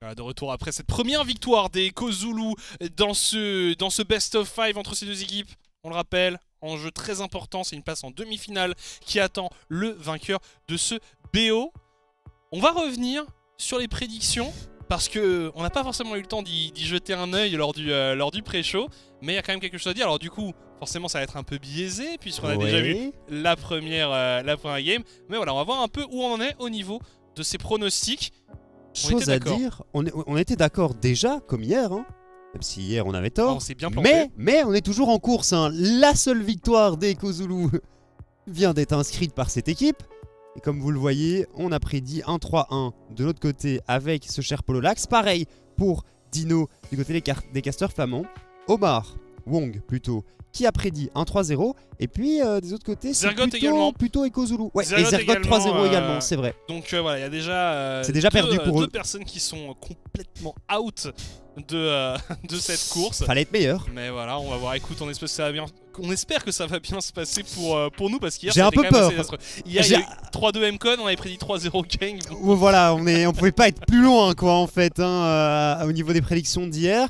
Voilà, de retour après cette première victoire des Kozulu dans ce best of 5 entre ces deux équipes. On le rappelle, enjeu très important, c'est une place en demi-finale qui attend le vainqueur de ce BO. On va revenir sur les prédictions parce qu'on n'a pas forcément eu le temps d'y jeter un œil lors du pré-show, mais il y a quand même quelque chose à dire. Alors du coup, forcément ça va être un peu biaisé puisqu'on a déjà vu la première game. Mais voilà, on va voir un peu où on en est au niveau de ces pronostics. Chose à dire, on était d'accord déjà, comme hier, hein, même si hier on avait tort, on s'est bien planté. mais on est toujours en course. Hein. La seule victoire des Kozulu vient d'être inscrite par cette équipe. Et comme vous le voyez, on a prédit un 3-1 de l'autre côté avec ce cher Pololax. Pareil pour Dino du côté des casteurs flamands. Omar, Wong plutôt, qui a prédit un 3-0. Et puis des autres côtés, c'est plutôt Ekozulu. Ouais, et Zergot 3-0 également, c'est vrai. Donc voilà, il y a déjà, c'est déjà perdu pour deux personnes qui sont complètement out de cette course. Fallait être meilleur. Mais voilà, on va voir. Écoute, on espère que ça va bien se passer pour nous parce qu'hier j'ai un peu peur. Hier, il y a eu 3-2 M-Code, on avait prédit 3-0 Gang. Voilà, on pouvait pas être plus loin quoi en fait au niveau des prédictions d'hier.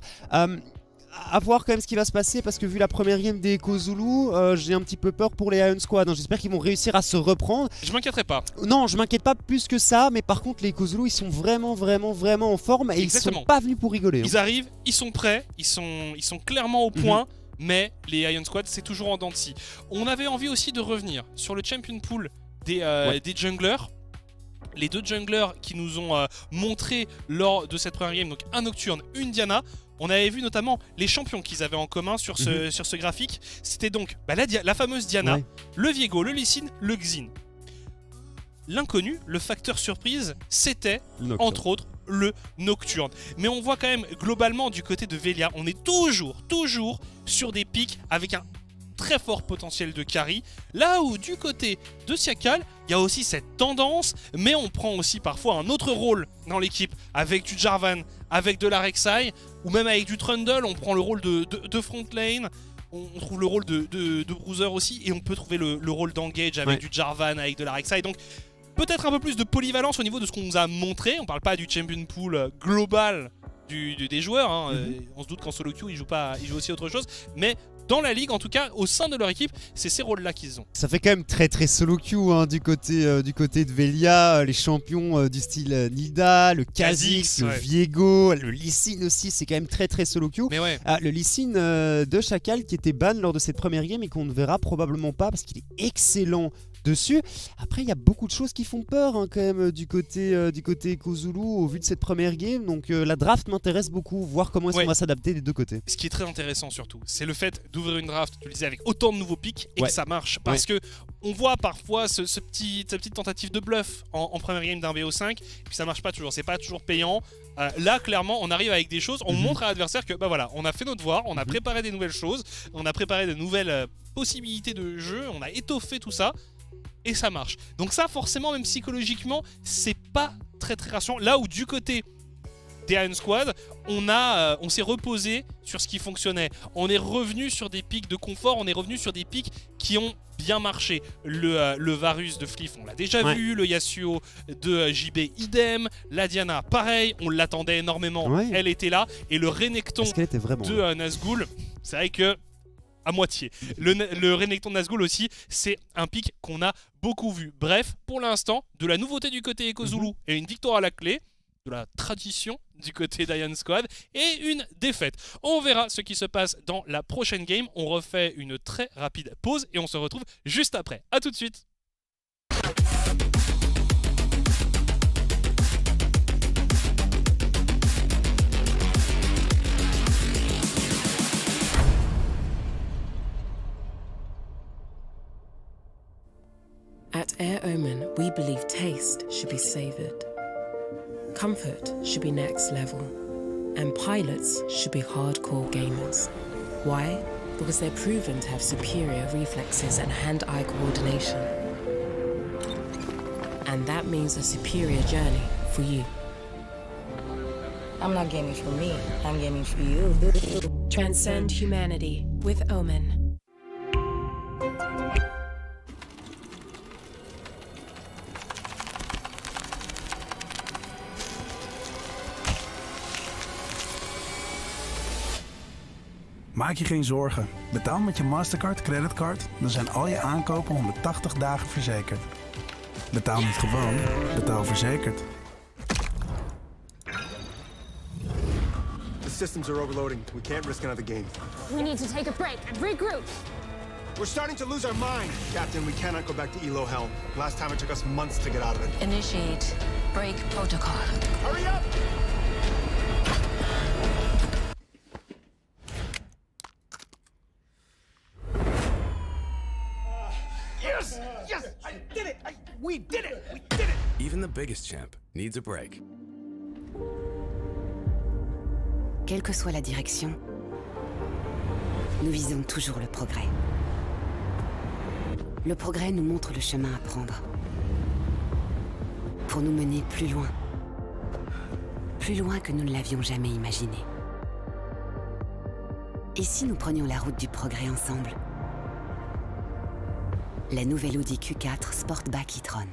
À voir quand même ce qui va se passer parce que vu la première game des Kozulu, j'ai un petit peu peur pour les Iron Squad. Hein. J'espère qu'ils vont réussir à se reprendre. Je m'inquiéterai pas. Non, je m'inquiète pas plus que ça, mais par contre les Kozulu ils sont vraiment en forme et ils sont pas venus pour rigoler. Hein. Ils arrivent, ils sont prêts, ils sont clairement au point, mais les Iron Squad c'est toujours en dents de scie. On avait envie aussi de revenir sur le champion pool des junglers. Les deux junglers qui nous ont montré lors de cette première game, donc un Nocturne, une Diana. On avait vu notamment les champions qu'ils avaient en commun sur ce graphique. C'était donc la fameuse Diana, le Viego, le Lee Sin, le Xin. L'inconnu, le facteur surprise, c'était entre autres le Nocturne. Mais on voit quand même globalement du côté de Velia, on est toujours sur des pics avec un très fort potentiel de carry. Là où du côté de Siakal, il y a aussi cette tendance, mais on prend aussi parfois un autre rôle dans l'équipe avec du Jarvan, avec de la Rek'Sai, ou même avec du Trundle, on prend le rôle de front lane, on trouve le rôle de Bruiser aussi, et on peut trouver le rôle d'Engage avec du Jarvan, avec de la Rek'Sai. Donc peut-être un peu plus de polyvalence au niveau de ce qu'on nous a montré. On parle pas du champion pool global des joueurs, hein. On se doute qu'en solo queue ils jouent aussi autre chose, mais dans la ligue, en tout cas, au sein de leur équipe, c'est ces rôles-là qu'ils ont. Ça fait quand même très solo queue hein, du côté de Velia, les champions du style Nida, le Kha'Zix, le Viego, le Lee Sin aussi, c'est quand même très solo queue. Mais ouais. Le Lee Sin de Chacal qui était ban lors de cette première game et qu'on ne verra probablement pas parce qu'il est excellent dessus. Après, il y a beaucoup de choses qui font peur hein, quand même du côté Kozulu au vu de cette première game. Donc la draft m'intéresse beaucoup, voir comment est-ce qu'on va s'adapter des deux côtés. Ce qui est très intéressant surtout, c'est le fait d'ouvrir une draft, tu le disais, avec autant de nouveaux pics et que ça marche. Parce que on voit parfois cette petite tentative de bluff en première game d'un BO5 et puis ça marche pas toujours, c'est pas toujours payant. Là, clairement, on arrive avec des choses, on montre à l'adversaire que voilà, on a fait notre devoir, on a préparé des nouvelles choses, on a préparé de nouvelles possibilités de jeu, on a étoffé tout ça. Et ça marche. Donc ça, forcément, même psychologiquement, c'est pas très rassurant. Là où du côté des Iron Squad, on s'est reposé sur ce qui fonctionnait. On est revenu sur des pics de confort, on est revenu sur des pics qui ont bien marché. Le Varus de Fliff, on l'a déjà vu. Le Yasuo de JB, idem. La Diana, pareil, on l'attendait énormément. Elle était là. Et le Renekton de Nazgûl, c'est vrai que à moitié. Le Renekton de Nazgûl aussi, c'est un pic qu'on a beaucoup vu. Bref, pour l'instant, de la nouveauté du côté Kozulu et une victoire à la clé, de la tradition du côté d'Iron Squad et une défaite. On verra ce qui se passe dans la prochaine game. On refait une très rapide pause et on se retrouve juste après. A tout de suite. At Air Omen, we believe taste should be savoured. Comfort should be next level. And pilots should be hardcore gamers. Why? Because they're proven to have superior reflexes and hand-eye coordination. And that means a superior journey for you. I'm not gaming for me, I'm gaming for you. Transcend humanity with Omen. Maak je geen zorgen. Betaal met je Mastercard, creditcard, dan zijn al je aankopen 180 dagen verzekerd. Betaal niet gewoon, betaal verzekerd. The systems are overloading. We can't risk another game. We need to take a break and regroup. We're starting to lose our mind. Captain, we cannot go back to Elo Hell. Last time it took us months to get out of it. Initiate break protocol. Hurry up! Yes! Yes! I did it! We did it! We did it! Even the biggest champ needs a break. Quelle que soit la direction, nous visons toujours le progrès. Le progrès nous montre le chemin à prendre pour nous mener plus loin que nous ne l'avions jamais imaginé. Et si nous prenions la route du progrès ensemble? La nouvelle Audi Q4 Sportback e-tron.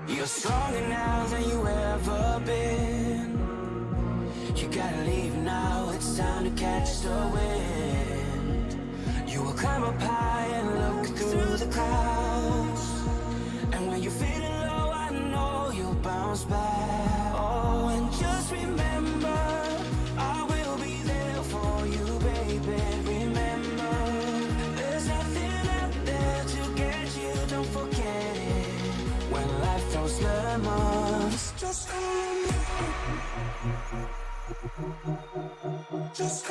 You're stronger now than you ever been. You gotta leave now, it's time to catch the wind. You will climb up high and look through the clouds. And when you're feeling low, I know you'll bounce back. Oh, and just remember, I will be there for you, baby. Remember, there's nothing out there to get you, don't forget it. When life throws lemons, just just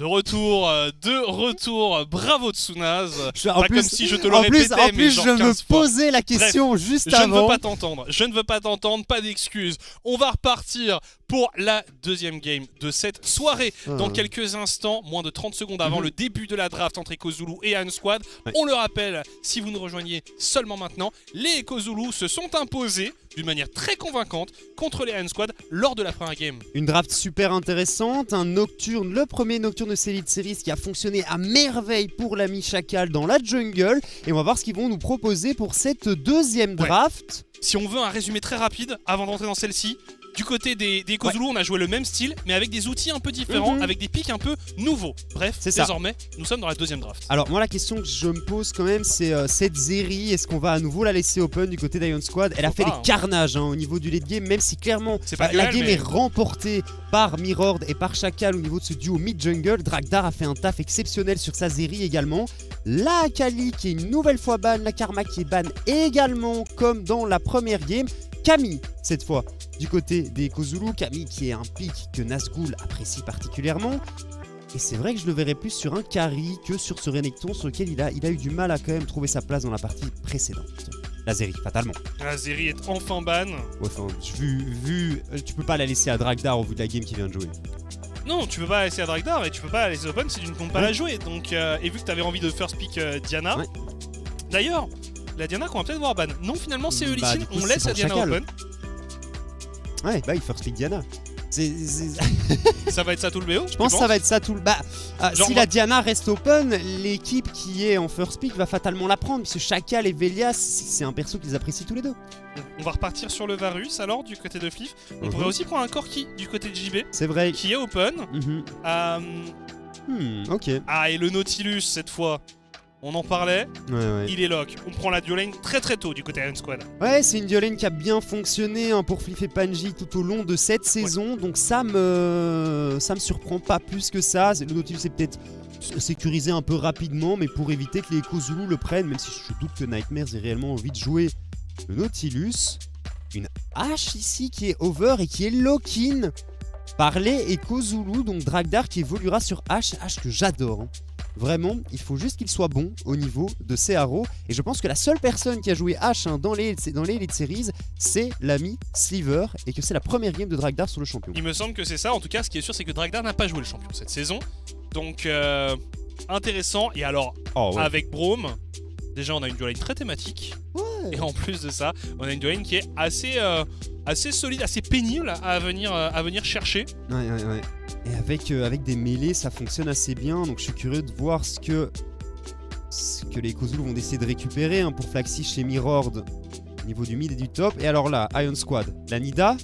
De retour, bravo Tsunaz. En Pas plus, comme si je te le répétais, en mais plus genre je 15 me fois. posais la question juste Je ne avant. je ne veux pas t'entendre, pas d'excuses. On va repartir pour la deuxième game de cette soirée. Dans quelques instants, moins de 30 secondes avant le début de la draft entre EcoZulu et Iron Squad. Ouais. On le rappelle, si vous nous rejoignez seulement maintenant, les EcoZulu se sont imposés d'une manière très convaincante contre les Iron Squad lors de la première game. Une draft super intéressante, un nocturne, le premier nocturne de Elite Series qui a fonctionné à merveille pour l'ami Chacal dans la jungle. Et on va voir ce qu'ils vont nous proposer pour cette deuxième draft. Si on veut un résumé très rapide avant d'entrer dans celle-ci, Du côté des Kozulu, on a joué le même style, mais avec des outils un peu différents, avec des pics un peu nouveaux. Bref, désormais, nous sommes dans la deuxième draft. Alors moi la question que je me pose quand même, c'est cette Zeri, est-ce qu'on va à nouveau la laisser open du côté d'Ion Squad? Elle a fait des carnages au niveau du late game, même si clairement la game est remportée par Mirror et par Chacal au niveau de ce duo mid-jungle. Dragdar a fait un taf exceptionnel sur sa Zeri également. La Akali qui est une nouvelle fois ban, la Karma qui est ban également comme dans la première game. Camille cette fois du côté des Kozulu, Camille qui est un pick que Nazgûl apprécie particulièrement. Et c'est vrai que je le verrais plus sur un carry que sur ce Renekton sur lequel il a eu du mal à quand même trouver sa place dans la partie précédente. La Zeri, fatalement. La Zeri est enfin ban. Ouais, enfin, tu peux pas la laisser à Dragdar au vu de la game qui vient de jouer. Non, tu peux pas la laisser à Dragdar et tu peux pas la laisser open si tu ne comptes pas la jouer. Donc, et vu que tu avais envie de first pick Diana, d'ailleurs, la Diana qu'on va peut-être voir ban. Non, finalement, c'est Eulycine, on laisse la Diana open. Ouais, il first pick Diana. Ça va être ça tout le BO. Je pense que ça va être ça tout le... si la Diana reste open, l'équipe qui est en first pick va fatalement la prendre, puisque Chacal et Velias, c'est un perso qu'ils apprécient tous les deux. On va repartir sur le Varus alors du côté de Fliff. On pourrait aussi prendre un Corki du côté de JB. C'est vrai. Qui est open. Ok. Ah, et le Nautilus cette fois. On en parlait, il est lock. On prend la duo lane très très tôt du côté Iron Squad. Ouais, c'est une duo lane qui a bien fonctionné pour Fliff et Panji tout au long de cette saison. Donc ça me surprend pas plus que ça. Le Nautilus est peut-être sécurisé un peu rapidement, mais pour éviter que les Kozulu le prennent, même si je doute que Nightmares ait réellement envie de jouer le Nautilus. Une hache ici qui est over et qui est lock-in par les Kozulu. Donc Dragdar qui évoluera sur hache que j'adore. Vraiment, il faut juste qu'il soit bon au niveau de CRO. Et je pense que la seule personne qui a joué H dans les Elite Series, c'est l'ami Sliver. Et que c'est la première game de Dragdar sur le champion. Il me semble que c'est ça. En tout cas, ce qui est sûr, c'est que Dragdar n'a pas joué le champion cette saison. Donc, intéressant. Et alors, avec Braum, déjà, on a une duo lane très thématique. Et en plus de ça, on a une duo lane qui est assez solide, assez pénible à venir chercher. Ouais. Et avec des mêlées, ça fonctionne assez bien. Donc je suis curieux de voir ce que les Kozulu vont essayer de récupérer pour Flaxi chez Mirror au niveau du mid et du top. Et alors là, Ion Squad, la Nida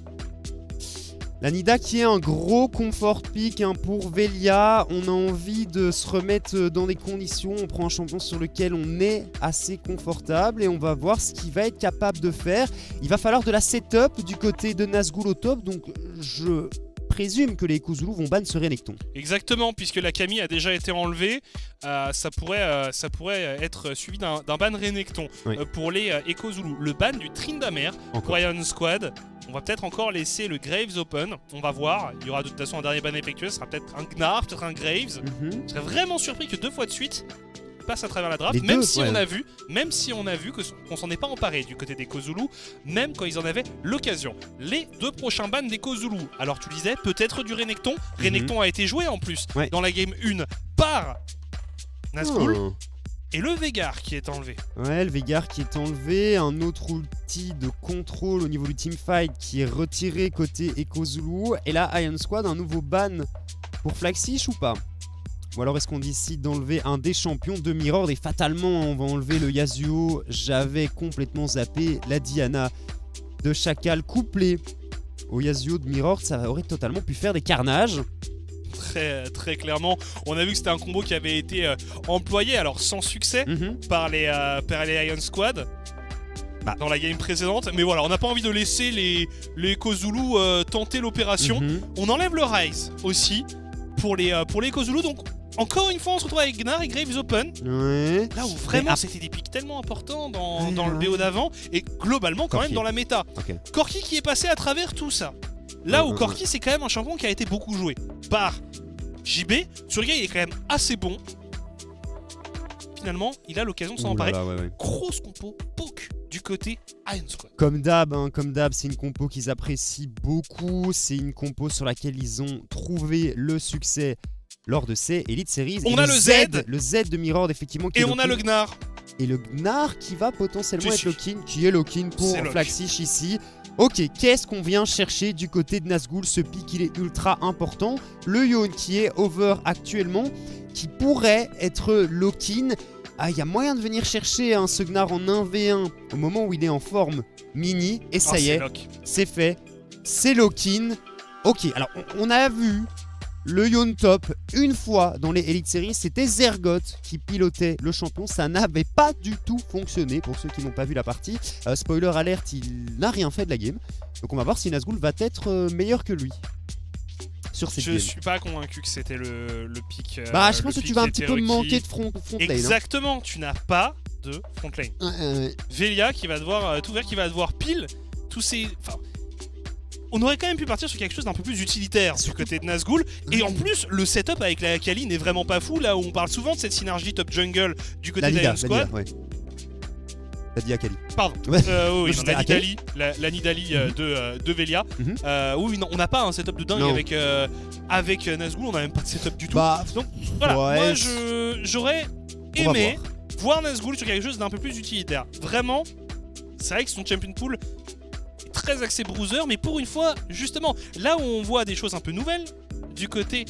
qui est un gros comfort pick pour Velia. On a envie de se remettre dans des conditions. On prend un champion sur lequel on est assez confortable et on va voir ce qu'il va être capable de faire. Il va falloir de la setup du côté de Nazgûl au top. Donc je présume que les Kozulu vont ban ce Renekton. Exactement, puisque la Camille a déjà été enlevée, ça pourrait être suivi d'un ban Renekton pour les Kozulu. Le ban du Tryndamere pour Iron Squad. On va peut-être encore laisser le Graves open. On va voir. Il y aura de toute façon un dernier ban effectué. Ce sera peut-être un Gnar, peut-être un Graves. Je serais vraiment surpris que 2 fois de suite passe à travers la draft, même si on a vu qu'on s'en est pas emparé du côté des Kozulu, même quand ils en avaient l'occasion. Les 2 prochains bans des Kozulu. Alors tu disais peut-être du Renekton. Renekton a été joué en plus dans la game 1 par Nazgûl. Et le Veigar qui est enlevé. Ouais, le Veigar qui est enlevé. Un autre outil de contrôle au niveau du teamfight qui est retiré côté Kozulu. Et là, Iron Squad, un nouveau ban pour Flaxish ou pas? Ou alors est-ce qu'on décide d'enlever un des champions de Mirror? Et fatalement, on va enlever le Yasuo. J'avais complètement zappé la Diana de Chacal couplée au Yasuo de Mirror. Ça aurait totalement pu faire des carnages. Très clairement, on a vu que c'était un combo qui avait été employé, alors sans succès, par les Iron Squad dans la game précédente. Mais voilà, on n'a pas envie de laisser les Kozulu tenter l'opération. On enlève le Rise aussi pour les Kozulu. Donc encore une fois, on se retrouve avec Gnar et Graves Open. Là où vraiment c'était des pics tellement importants dans le BO d'avant et globalement quand même dans la méta. Corki qui est passé à travers tout ça. Là où Corki, c'est quand même un champion qui a été beaucoup joué par JB. Sur le gars, il est quand même assez bon. Finalement, il a l'occasion de s'en emparer. Grosse compo, poke du côté Iron Squad. Comme d'hab, c'est une compo qu'ils apprécient beaucoup. C'est une compo sur laquelle ils ont trouvé le succès lors de ces Elite Series. On a le Z de Mirror, effectivement. Qui et on a le Gnar. Et le Gnar qui va potentiellement être lock-in, qui est lock-in pour Flaxish ici. Ok, qu'est-ce qu'on vient chercher du côté de Nazgûl? Ce pick, il est ultra important. Le Yone qui est over actuellement, qui pourrait être lock-in. Il y a moyen de venir chercher ce Gnar en 1v1 au moment où il est en forme mini. Et ça y est, c'est fait. c'est lock-in. Ok, alors on a vu le Yon Top une fois dans les Elite Series, c'était Zergoth qui pilotait le champion. Ça n'avait pas du tout fonctionné pour ceux qui n'ont pas vu la partie. Spoiler alerte, il n'a rien fait de la game. Donc on va voir si Nazgûl va être meilleur que lui. Sur cette game. Je suis pas convaincu que c'était le pick. Bah, je pense que tu vas un petit peu manquer de front lane. Exactement, tu n'as pas de front lane. Velia qui va devoir tout faire, qui va devoir pile tous ces. Enfin, on aurait quand même pu partir sur quelque chose d'un peu plus utilitaire du côté de Nazgûl. Et en plus, le setup avec la Akali n'est vraiment pas fou. Là où on parle souvent de cette synergie top jungle du côté de Iron Squad. T'as dit Akali. Pardon. Ouais. Oui, non, la Nidalee de Velia. Oui, non, on n'a pas un setup de dingue avec Nazgûl. On n'a même pas de setup du tout. Donc voilà, moi j'aurais aimé voir Nazgûl sur quelque chose d'un peu plus utilitaire. Vraiment, c'est vrai que son champion pool est très axé bruiser, mais pour une fois, justement, là où on voit des choses un peu nouvelles, du côté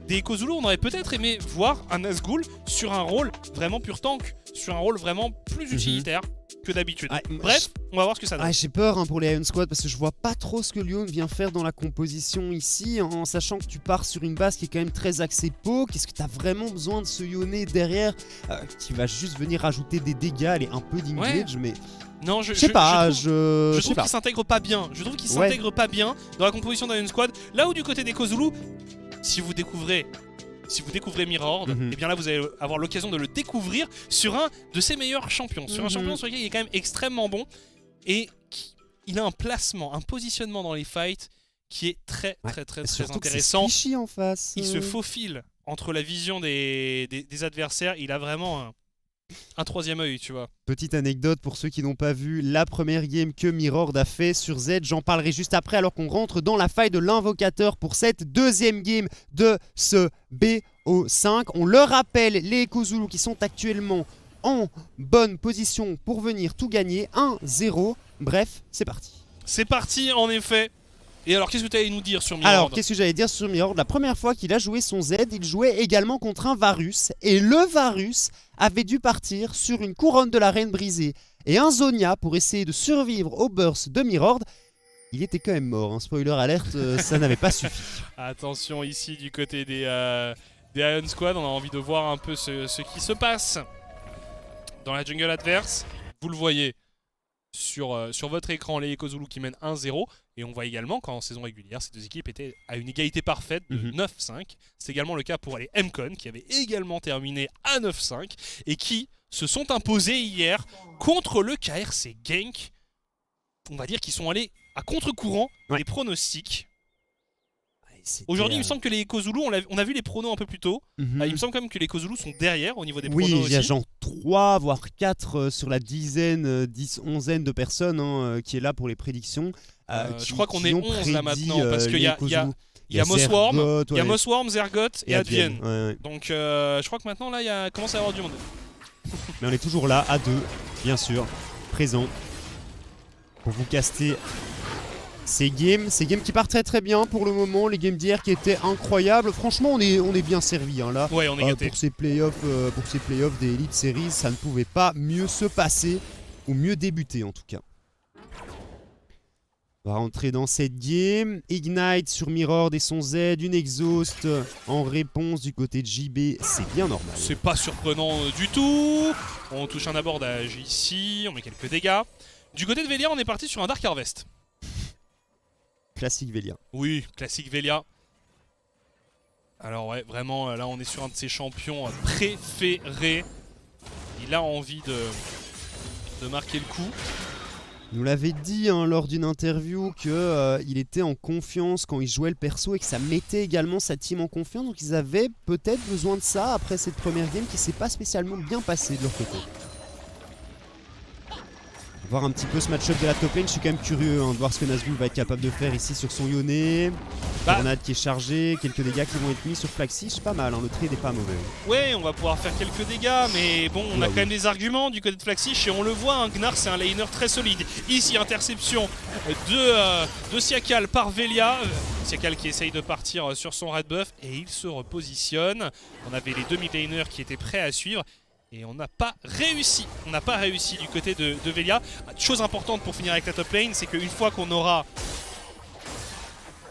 des Echo Zulu, on aurait peut-être aimé voir un Nazgûl sur un rôle vraiment pur tank, sur un rôle vraiment plus utilitaire que d'habitude. Bref, on va voir ce que ça donne. J'ai peur pour les Iron Squad parce que je vois pas trop ce que Lyon vient faire dans la composition ici, en sachant que tu pars sur une base qui est quand même très axée poke. Est-ce que tu as vraiment besoin de ce Yone derrière qui va juste venir rajouter des dégâts, aller un peu d'engage, mais... Non, je trouve qu'il s'intègre pas bien. Je trouve qu'il s'intègre pas bien dans la composition d'Iron Squad. Là où du côté des Echo Zulu, si vous découvrez Mirror, et bien là vous allez avoir l'occasion de le découvrir sur un de ses meilleurs champions. Sur un champion sur lequel il est quand même extrêmement bon. Et il a un placement, un positionnement dans les fights qui est très intéressant. En face. Il se faufile entre la vision des adversaires. Il a vraiment un troisième œil, tu vois. Petite anecdote pour ceux qui n'ont pas vu la première game que Mirror a fait sur Z. J'en parlerai juste après alors qu'on rentre dans la faille de l'invocateur pour cette deuxième game de ce BO5. On le rappelle, les Echo Zulu qui sont actuellement en bonne position pour venir tout gagner. 1-0. Bref, c'est parti. C'est parti en effet. Et alors, qu'est-ce que tu allais nous dire sur Mirror? Alors, qu'est-ce que j'allais dire sur Mirror? La première fois qu'il a joué son Z, il jouait également contre un Varus. Et le Varus avait dû partir sur une couronne de la reine brisée et un Zhonya pour essayer de survivre au burst de Mirror. Il était quand même mort, hein. Spoiler alerte, ça n'avait pas suffi. Attention ici du côté des Iron Squad, on a envie de voir un peu ce qui se passe dans la jungle adverse. Vous le voyez sur votre écran, les Echo Zulu qui mènent 1-0. Et on voit également qu'en saison régulière, ces deux équipes étaient à une égalité parfaite de 9-5. C'est également le cas pour les MCON qui avaient également terminé à 9-5 et qui se sont imposés hier contre le KRC Genk. On va dire qu'ils sont allés à contre-courant des pronostics. Aujourd'hui, il me semble que les Echo Zulu, on a vu les pronos un peu plus tôt. Il me semble quand même que les Echo Zulu sont derrière au niveau des pronos. Oui, il y a aussi. genre 3 voire 4 sur la dizaine, 10, onzaine de personnes qui est là pour les prédictions. Je crois qu'on est 11 là maintenant parce qu'il y a Mossworm, il y a Mossworm, Zergoth et Advienne. Donc je crois que maintenant là il commence à y avoir du monde. Mais on est toujours là à 2, bien sûr, présent pour vous caster ces games qui partent très bien pour le moment. Les games d'hier qui étaient incroyables. Franchement, on est bien servi hein, là. Ouais, on est gâtés. Pour ces playoffs des Elite Series, ça ne pouvait pas mieux se passer ou mieux débuter en tout cas. On va rentrer dans cette game. Ignite sur Mirror et son Z, une exhaust en réponse du côté de JB, c'est bien normal. C'est pas surprenant du tout. On touche un abordage ici, on met quelques dégâts. Du côté de Velia, on est parti sur un Dark Harvest. Classique Velia. Oui, classique Velia. Alors ouais, vraiment, là on est sur un de ses champions préférés. Il a envie de marquer le coup. Il nous l'avait dit hein, lors d'une interview qu'il était en confiance quand il jouait le perso et que ça mettait également sa team en confiance. Donc ils avaient peut-être besoin de ça après cette première game qui s'est pas spécialement bien passée de leur côté. Voir un petit peu ce match-up de la top lane, je suis quand même curieux hein, de voir ce que Nazgûl va être capable de faire ici sur son Yone. Tornade qui est chargée, quelques dégâts qui vont être mis sur Flaxy, c'est pas mal, hein, le trade est pas mauvais. Ouais, on va pouvoir faire quelques dégâts, mais bon, on a quand même des arguments du côté de Flaxy et on le voit, hein, Gnar c'est un laner très solide. Ici, interception de Siakal par Velia. Siakal qui essaye de partir sur son red buff et il se repositionne. On avait les deux mid-laners qui étaient prêts à suivre. Et on n'a pas réussi. On n'a pas réussi du côté de Velia. Chose importante pour finir avec la top lane, c'est qu'une fois qu'on aura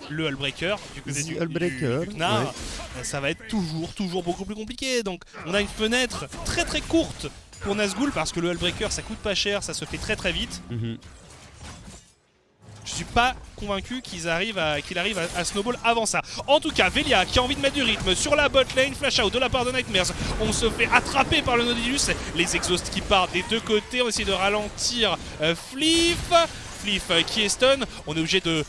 le Hullbreaker du côté du Hullbreaker, Gnar, ouais. ça va être toujours beaucoup plus compliqué. Donc on a une fenêtre très courte pour Nazgûl parce que le Hullbreaker ça coûte pas cher, ça se fait très vite. Je suis pas convaincu qu'il arrive à snowball avant ça. En tout cas, Velia qui a envie de mettre du rythme sur la bot lane, flash out de la part de Nightmares. On se fait attraper par le Nautilus. Les exhausts qui partent des deux côtés. On essaie de ralentir Fleef qui est stun. On est obligé de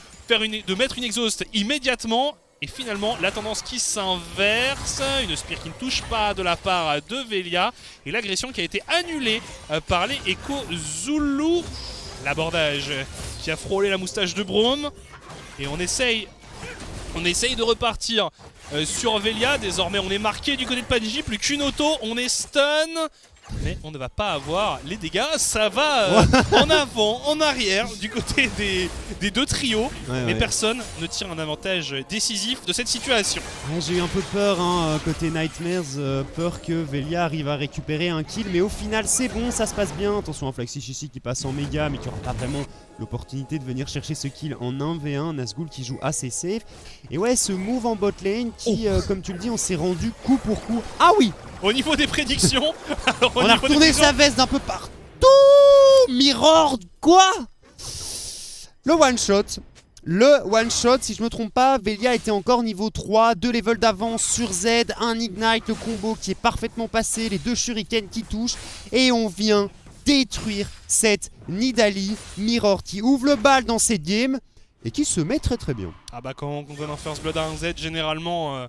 mettre une exhaust immédiatement. Et finalement, la tendance qui s'inverse. Une spear qui ne touche pas de la part de Velia. Et l'agression qui a été annulée par les Echo Zulu. L'abordage qui a frôlé la moustache de Braum. Et on essaye de repartir sur Velia. Désormais on est marqué du côté de Panji. Plus qu'une auto, on est stun. Mais on ne va pas avoir les dégâts. Ça va en avant, en arrière du côté des deux trios. Mais personne ne tire un avantage décisif de cette situation. J'ai eu un peu peur côté Nightmares, peur que Velia arrive à récupérer un kill. Mais au final c'est bon, ça se passe bien. Attention à Flaxich ici qui passe en méga mais qui n'aura pas vraiment l'opportunité de venir chercher ce kill en 1v1. Nazgûl qui joue assez safe. Et ouais, ce move en bot lane qui, comme tu le dis, on s'est rendu coup pour coup. Ah oui! Au niveau des prédictions, alors, on a retourné sa veste d'un peu partout. Mirror, quoi? Le one shot, si je me trompe pas, Velia était encore niveau 3, 2 levels d'avance sur Z, un ignite, le combo qui est parfaitement passé, les deux shurikens qui touchent, et on vient détruire cette Nidalee. Mirror qui ouvre le bal dans cette game et qui se met très bien. Ah bah quand on donne un first blood à un Z, généralement,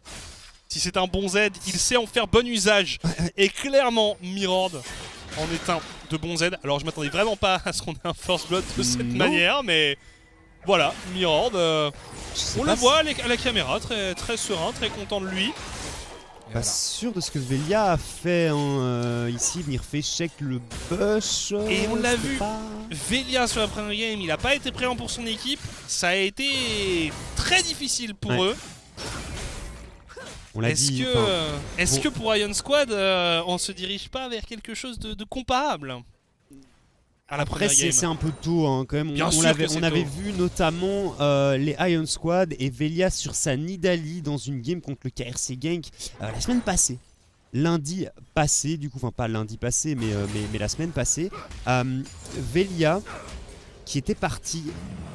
si c'est un bon Z, il sait en faire bon usage. Et clairement, Mirror en est un de bon Z. Alors je m'attendais vraiment pas à ce qu'on ait un first blood de cette manière, mais voilà, Mirror, on le voit à la caméra, très serein, très content de lui. Pas sûr de ce que Velia a fait ici, venir fait check le bush. Et on l'a vu, Velia sur la première game, il n'a pas été présent pour son équipe. Ça a été très difficile pour eux. Est-ce que pour Iron Squad, on se dirige pas vers quelque chose de comparable à la première game? C'est un peu tôt quand même. On avait vu notamment les Iron Squad et Velia sur sa Nidalee dans une game contre le KRC Gank la semaine passée. Lundi passé, du coup, enfin pas lundi passé, mais la semaine passée. Velia qui était parti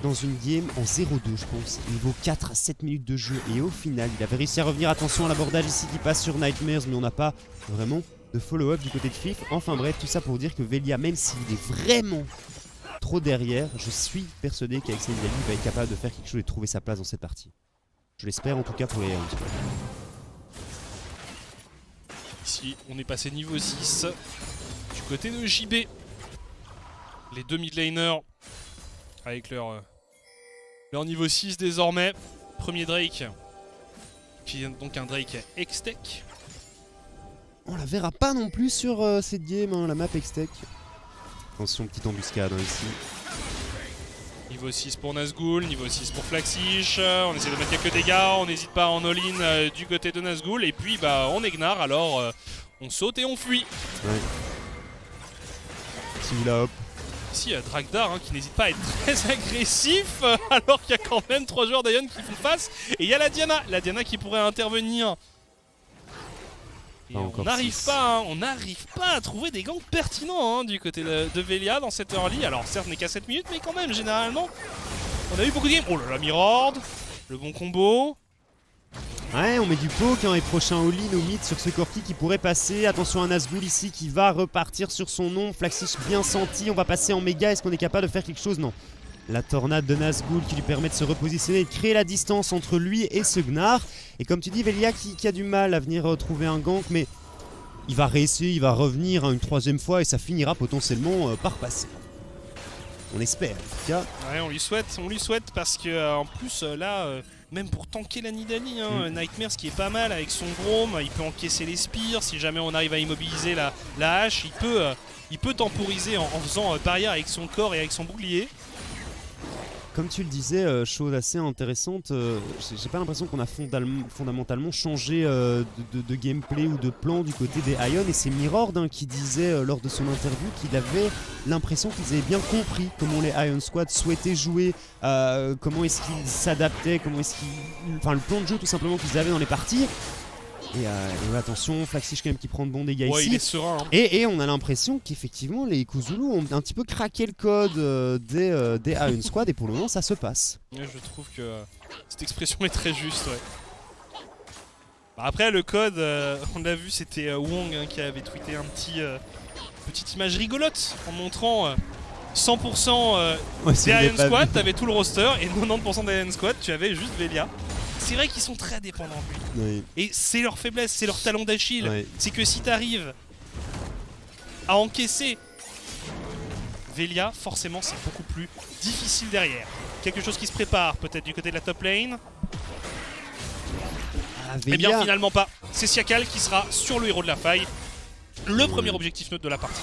dans une game en 0-2 je pense, niveau 4 à 7 minutes de jeu, et au final il avait réussi à revenir. Attention à l'abordage ici qui passe sur Nightmares, mais on n'a pas vraiment de follow-up du côté de Fleef. Enfin bref, tout ça pour dire que Velia, même s'il est vraiment trop derrière, je suis persuadé qu'avec sa Nidalee il va être capable de faire quelque chose et de trouver sa place dans cette partie. Je l'espère en tout cas pour les Iron Squad. Ici on est passé niveau 6 du côté de JB. Les deux mid laners avec leur niveau 6 désormais. Premier Drake, qui est donc un Drake Hextech. On la verra pas non plus sur cette game, la map Hextech. Attention, petite embuscade ici. Niveau 6 pour Nazgûl, niveau 6 pour Flaxich. On essaie de mettre quelques dégâts, on n'hésite pas en all-in du côté de Nazgûl. Et puis bah on est Gnar, alors on saute et on fuit. Ouais. Si vous la hop. Ici, Dragdar qui n'hésite pas à être très agressif, alors qu'il y a quand même 3 joueurs d'Ion qui font face. Et il y a la Diana qui pourrait intervenir. Et on n'arrive pas à trouver des ganks pertinents du côté de Velia dans cette early. Alors certes, on n'est qu'à 7 minutes, mais quand même, généralement, on a eu beaucoup de games. Oh là là, Mirror, le bon combo. Ouais, on met du poke et prochain all-in au mid sur ce Corki qui pourrait passer. Attention à Nazgûl ici qui va repartir sur son nom. Flaxich bien senti, on va passer en méga. Est-ce qu'on est capable de faire quelque chose? Non. La tornade de Nazgûl qui lui permet de se repositionner et de créer la distance entre lui et ce Gnar. Et comme tu dis, Velia qui a du mal à venir trouver un gank, mais il va réessayer, il va revenir une 3e fois et ça finira potentiellement par passer. On espère en tout cas. Ouais, on lui souhaite parce que en plus là, même pour tanker la Nidalee, Nightmares qui est pas mal avec son Braum, il peut encaisser les spears. Si jamais on arrive à immobiliser la hache, il peut temporiser en faisant barrière avec son corps et avec son bouclier. Comme tu le disais, chose assez intéressante, j'ai pas l'impression qu'on a fondamentalement changé de gameplay ou de plan du côté des Ion, et c'est Mirror qui disait lors de son interview qu'il avait l'impression qu'ils avaient bien compris comment les Ion Squad souhaitaient jouer, comment est-ce qu'ils s'adaptaient, enfin le plan de jeu tout simplement qu'ils avaient dans les parties. Et attention, Flaxish quand même qui prend de bons dégâts ici. Il est serein. Hein. Et on a l'impression qu'effectivement les Kozulu ont un petit peu craqué le code des Ion Squad, et pour le moment ça se passe. Ouais, je trouve que cette expression est très juste, ouais. Bah après le code, on l'a vu, c'était Wong qui avait tweeté petite image rigolote en montrant 100% des Ion Squad, t'avais tout le roster, et 90% des Ion Squad, tu avais juste Velia. C'est vrai qu'ils sont très dépendants de lui. Oui. Et c'est leur faiblesse, c'est leur talon d'Achille. Oui. C'est que si t'arrives à encaisser Velia, forcément c'est beaucoup plus difficile derrière. Quelque chose qui se prépare peut-être du côté de la top lane. Eh bien finalement pas. C'est Siakal qui sera sur le héros de la faille. Le premier objectif neutre de la partie.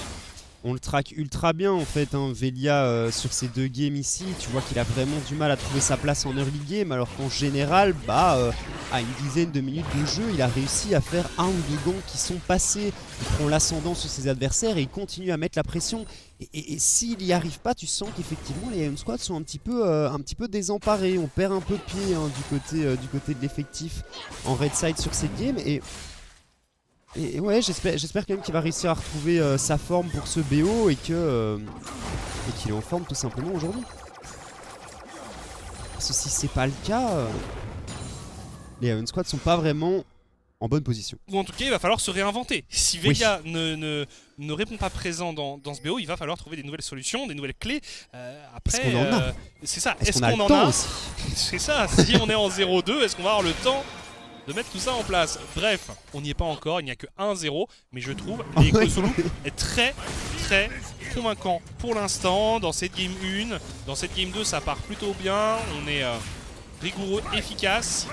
On le traque ultra bien en fait, hein. Velia sur ces 2 games ici, tu vois qu'il a vraiment du mal à trouver sa place en early game, alors qu'en général, à une dizaine de minutes de jeu, il a réussi à faire 1 ou 2 gangs qui sont passés. Il prend l'ascendant sur ses adversaires et il continue à mettre la pression. Et s'il n'y arrive pas, tu sens qu'effectivement les Ion Squad sont un petit peu désemparés. On perd un peu pied du côté de l'effectif en red side sur cette game. Et ouais, j'espère quand même qu'il va réussir à retrouver sa forme pour ce BO et qu'il est en forme tout simplement aujourd'hui. Parce que si c'est pas le cas, les Ion Squad sont pas vraiment en bonne position. Ou en tout cas, il va falloir se réinventer. Si Velia ne répond pas présent dans ce BO, il va falloir trouver des nouvelles solutions, des nouvelles clés. Après, est-ce qu'on en a c'est ça. Est-ce qu'on a le temps aussi? C'est ça. Si on est en 0-2, est-ce qu'on va avoir le temps de mettre tout ça en place? Bref, on n'y est pas encore, il n'y a que 1-0, mais je trouve les Kozulu est très convaincant pour l'instant dans cette game 1. Dans cette game 2, ça part plutôt bien, on est rigoureux, efficace.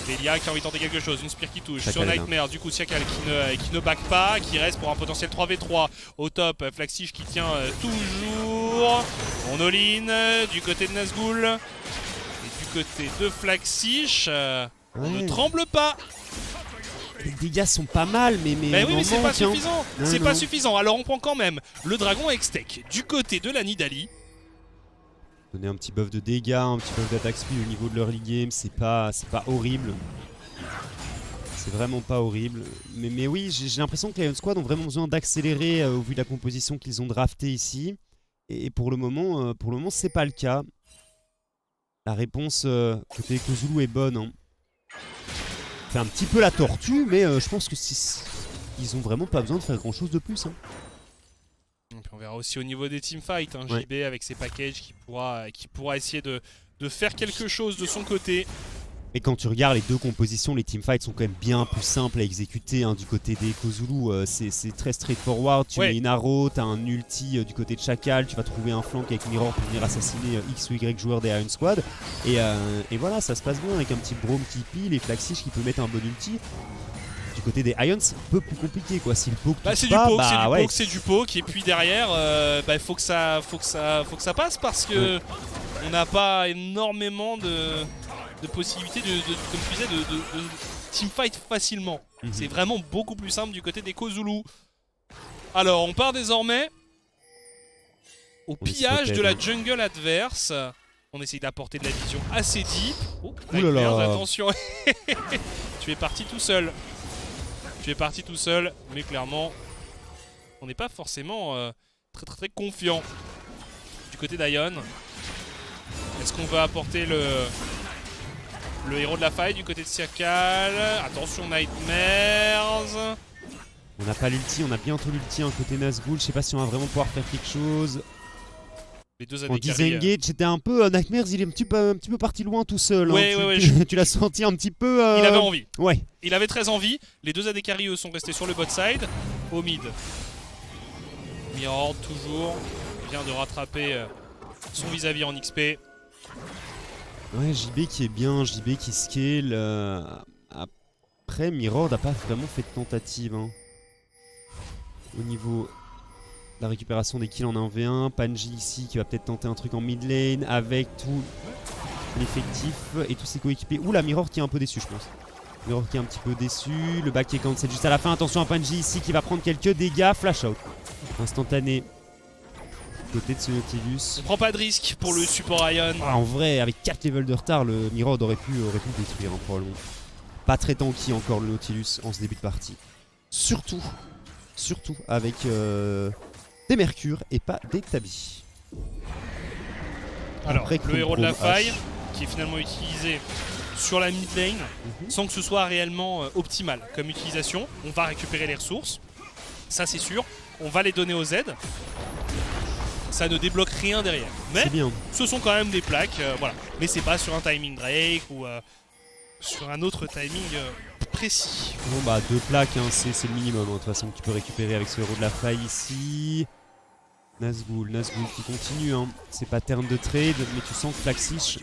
Velia qui a envie de tenter quelque chose, une spear qui touche sur Nightmare, du coup Siakal qui ne back pas, qui reste pour un potentiel 3v3 au top. Flaxish qui tient toujours, on all-in du côté de Nazgûl et du côté de Flaxish. On ne tremble pas. Les dégâts sont pas mal, mais oui, mais c'est pas suffisant. C'est pas suffisant. Alors on prend quand même le dragon Hextech du côté de la Nidalee. Donner un petit buff de dégâts, un petit buff d'attaque speed au niveau de l'early game, c'est pas horrible. C'est vraiment pas horrible. Mais oui, j'ai l'impression que les Ion Squad ont vraiment besoin d'accélérer au vu de la composition qu'ils ont draftée ici. Et pour le moment c'est pas le cas. La réponse côté Kozulu est bonne. Hein. Fait un petit peu la tortue, mais je pense que ils ont vraiment pas besoin de faire grand chose de plus. Hein. Et puis on verra aussi au niveau des teamfights, hein, JB avec ses packages qui pourra essayer de faire quelque chose de son côté. Et quand tu regardes les 2 compositions, les teamfights sont quand même bien plus simples à exécuter hein, du côté des Kozulu. C'est très straightforward, tu mets une arrow, t'as un ulti du côté de Chacal, tu vas trouver un flank avec Mirror pour venir assassiner X ou Y joueurs des Ion Squad. Et voilà, ça se passe bien avec un petit Braum qui pile et Flaxish qui peut mettre un bon ulti. Du côté des Ions, c'est un peu plus compliqué quoi. Si le poke c'est du poke, et puis derrière, faut que ça passe parce que on n'a pas énormément de possibilités comme tu disais, de teamfight facilement. C'est vraiment beaucoup plus simple du côté des Kozulu. Alors, on part désormais au pillage de la jungle adverse. On essaye d'apporter de la vision assez deep. Oh, Nightmare, attention. Tu es parti tout seul. Mais clairement, on n'est pas forcément très confiant du côté d'Ion. Est-ce qu'on veut apporter le héros de la faille du côté de Siakal? Attention Nightmares. On n'a pas l'ulti, on a bientôt l'ulti côté Nazgûl. Je sais pas si on va vraiment pouvoir faire quelque chose. Les 2 en disengage, c'était un peu Nightmares, il est un petit peu parti loin tout seul. Tu l'as senti un petit peu. Il avait envie. Ouais. Il avait très envie. Les 2 AD carry eux sont restés sur le bot side. Au mid. Mirror toujours vient de rattraper son vis-à-vis en XP. Ouais, JB qui est bien, JB qui scale. Après, Mirror n'a pas vraiment fait de tentative. Hein. Au niveau la récupération des kills en 1v1. Panji ici qui va peut-être tenter un truc en mid lane avec tout l'effectif et tous ses coéquipiers. Ouh, la Mirror qui est un peu déçu, je pense. Mirror qui est un petit peu déçu. Le back qui est cancel juste à la fin. Attention à Panji ici qui va prendre quelques dégâts. Flash out. Instantané. Côté de ce Nautilus. On prend pas de risque pour le support Ion. Ah, en vrai, avec 4 levels de retard, le Mirror aurait pu le détruire, hein, probablement. Pas très tanky encore le Nautilus en ce début de partie. Surtout avec des mercures et pas des tabis. Alors, après, le héros de la faille, H. qui est finalement utilisé sur la mid lane, sans que ce soit réellement optimal comme utilisation. On va récupérer les ressources, ça c'est sûr. On va les donner aux Z. Ça ne débloque rien derrière. Mais bien. Ce sont quand même des plaques, voilà. Mais c'est pas sur un timing Drake ou sur un autre timing précis. Bon bah 2 plaques, hein, c'est le minimum hein, de toute façon que tu peux récupérer avec ce héros de la faille ici. Nazgûl qui continue, hein. C'est pas terme de trade, mais tu sens que Flaxish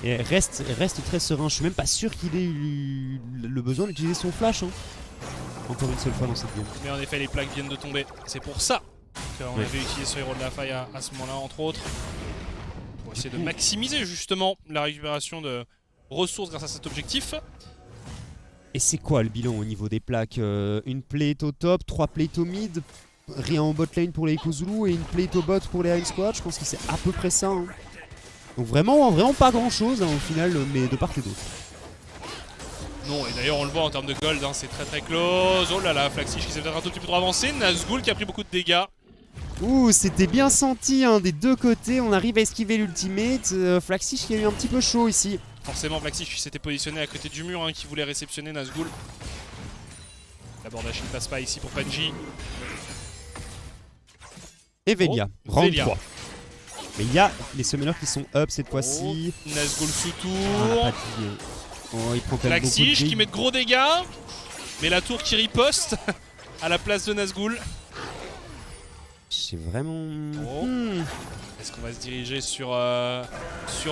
reste très serein. Je suis même pas sûr qu'il ait eu le besoin d'utiliser son flash. Hein. Encore une seule fois dans cette game. Mais en effet, les plaques viennent de tomber. C'est pour ça qu'on avait utilisé ce héros de la faille à ce moment-là, entre autres. Pour essayer de maximiser justement la récupération de ressources grâce à cet objectif. Et c'est quoi le bilan au niveau des plaques? Une plate au top, 3 plates au mid, rien en bot lane pour les Echo Zulu et une plate au bot pour les Iron Squad. Je pense que c'est à peu près ça. Hein. Donc vraiment pas grand chose hein, au final, mais de part et d'autre. Non, et d'ailleurs on le voit en termes de gold, hein, c'est très close. Oh là là, Flaxish qui s'est peut-être un tout petit peu trop avancé. Nazgûl qui a pris beaucoup de dégâts. Ouh, c'était bien senti hein, des deux côtés. On arrive à esquiver l'ultimate. Flaxish qui a eu un petit peu chaud ici. Forcément, Flaxish s'était positionné à côté du mur, hein, qui voulait réceptionner Nazgûl. L'abordage ne passe pas ici pour Panji. Et Velia, oh, round Velia. 3. Mais il y a les summoners qui sont up cette fois-ci. Oh, Nazgûl sous tour. Oh, il prend quand même beaucoup de Flaxish dégâts. qui met de gros dégâts. Mais la tour qui riposte à la place de Nazgûl. C'est vraiment... Oh. Est-ce qu'on va se diriger sur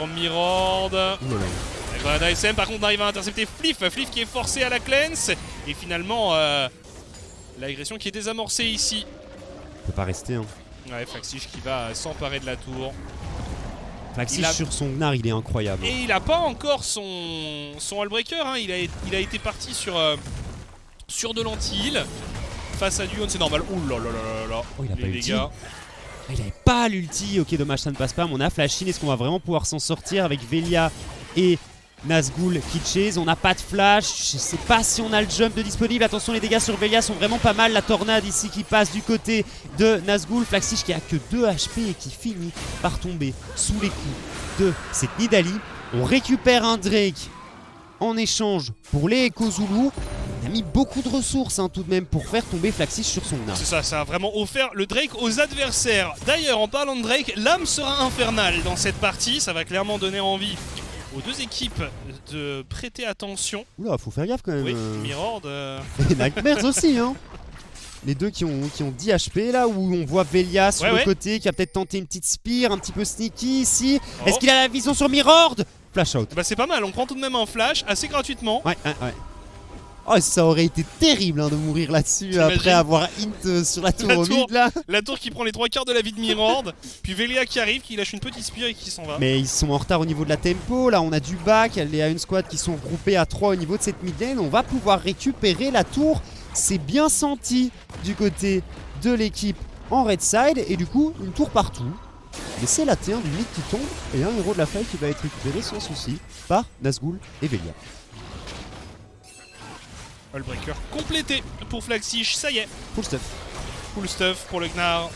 Mirord? Avec la SM, par contre on arrive à intercepter Fliff qui est forcé à la cleanse. Et finalement l'agression qui est désamorcée ici. Il peut pas rester hein. Ouais, Flaxish qui va s'emparer de la tour. Flaxish sur son Gnar il est incroyable. Et il a pas encore son Wallbreaker, hein. il a été parti sur de l'anti-heal. Face à Duon, c'est normal. Ouh là là là là. Oh, il a les pas ulti. dégâts. Il avait pas l'ulti. Ok, dommage, ça ne passe pas. Mais on a Flash in. Est-ce qu'on va vraiment pouvoir s'en sortir avec Velia et Nazgûl qui chase? On n'a pas de flash. Je sais pas si on a le jump de disponible. Attention, les dégâts sur Velia sont vraiment pas mal. La tornade ici qui passe du côté de Nazgûl. Flaxish qui a que 2 HP et qui finit par tomber sous les coups de cette Nidalee. On récupère un Drake en échange pour les Echo Zulu. On a mis beaucoup de ressources hein, tout de même pour faire tomber Flaxish sur son Gnar. C'est ça, ça a vraiment offert le Drake aux adversaires. D'ailleurs, en parlant de Drake, l'âme sera infernale dans cette partie. Ça va clairement donner envie aux deux équipes de prêter attention. Oula, faut faire gaffe quand même. Oui, Mirord. Et Nightmares aussi, hein. Les deux qui ont 10 HP là, où on voit Velia sur le côté qui a peut-être tenté une petite spear, un petit peu sneaky ici. Oh. Est-ce qu'il a la vision sur Mirord? Flash out. Bah c'est pas mal, on prend tout de même un flash assez gratuitement. Ouais. Oh, ça aurait été terrible hein, de mourir là-dessus après avoir int sur la tour au mid là. La tour qui prend les 3/4 de la vie de Mirord. Puis Velia qui arrive, qui lâche une petite spear et qui s'en va. Mais ils sont en retard au niveau de la tempo. Là, on a du back. Les Iron Squad qui sont groupés à 3 au niveau de cette mid lane. On va pouvoir récupérer la tour. C'est bien senti du côté de l'équipe en red side. Et du coup, une tour partout. Mais c'est la T1 du mid qui tombe. Et un héros de la faille qui va être récupéré sans souci par Nazgûl et Velia. Wallbreaker complété pour Flaxish, ça y est. Full stuff. Full stuff pour le Gnar.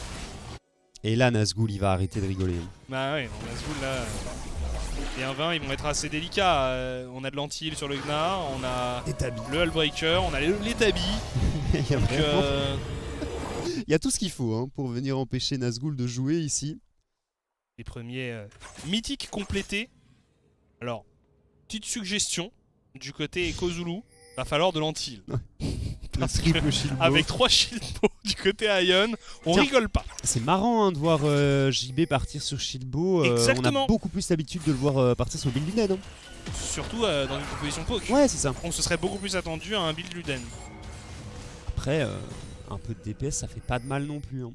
Et là, Nazgûl, il va arrêter de rigoler. Bah ouais, non, Nazgûl là. Les 1-20 ils vont être assez délicats. On a de l'anti-heal sur le Gnar, on a le Wallbreaker, on a les tabis. Il y a tout ce qu'il faut hein, pour venir empêcher Nazgûl de jouer ici. Les premiers mythiques complétés. Alors, petite suggestion du côté Echo Zulu. Va falloir de l'anti-heal. Le triple shield bow. Avec 3 shield bow du côté Ion, on rigole pas. C'est marrant hein, de voir JB partir sur shield bow. On a beaucoup plus l'habitude de le voir partir sur build Luden. Hein. Surtout dans une composition poke. Ouais, c'est ça. On se serait beaucoup plus attendu à un build Luden. Après, un peu de DPS, ça fait pas de mal non plus. Hein.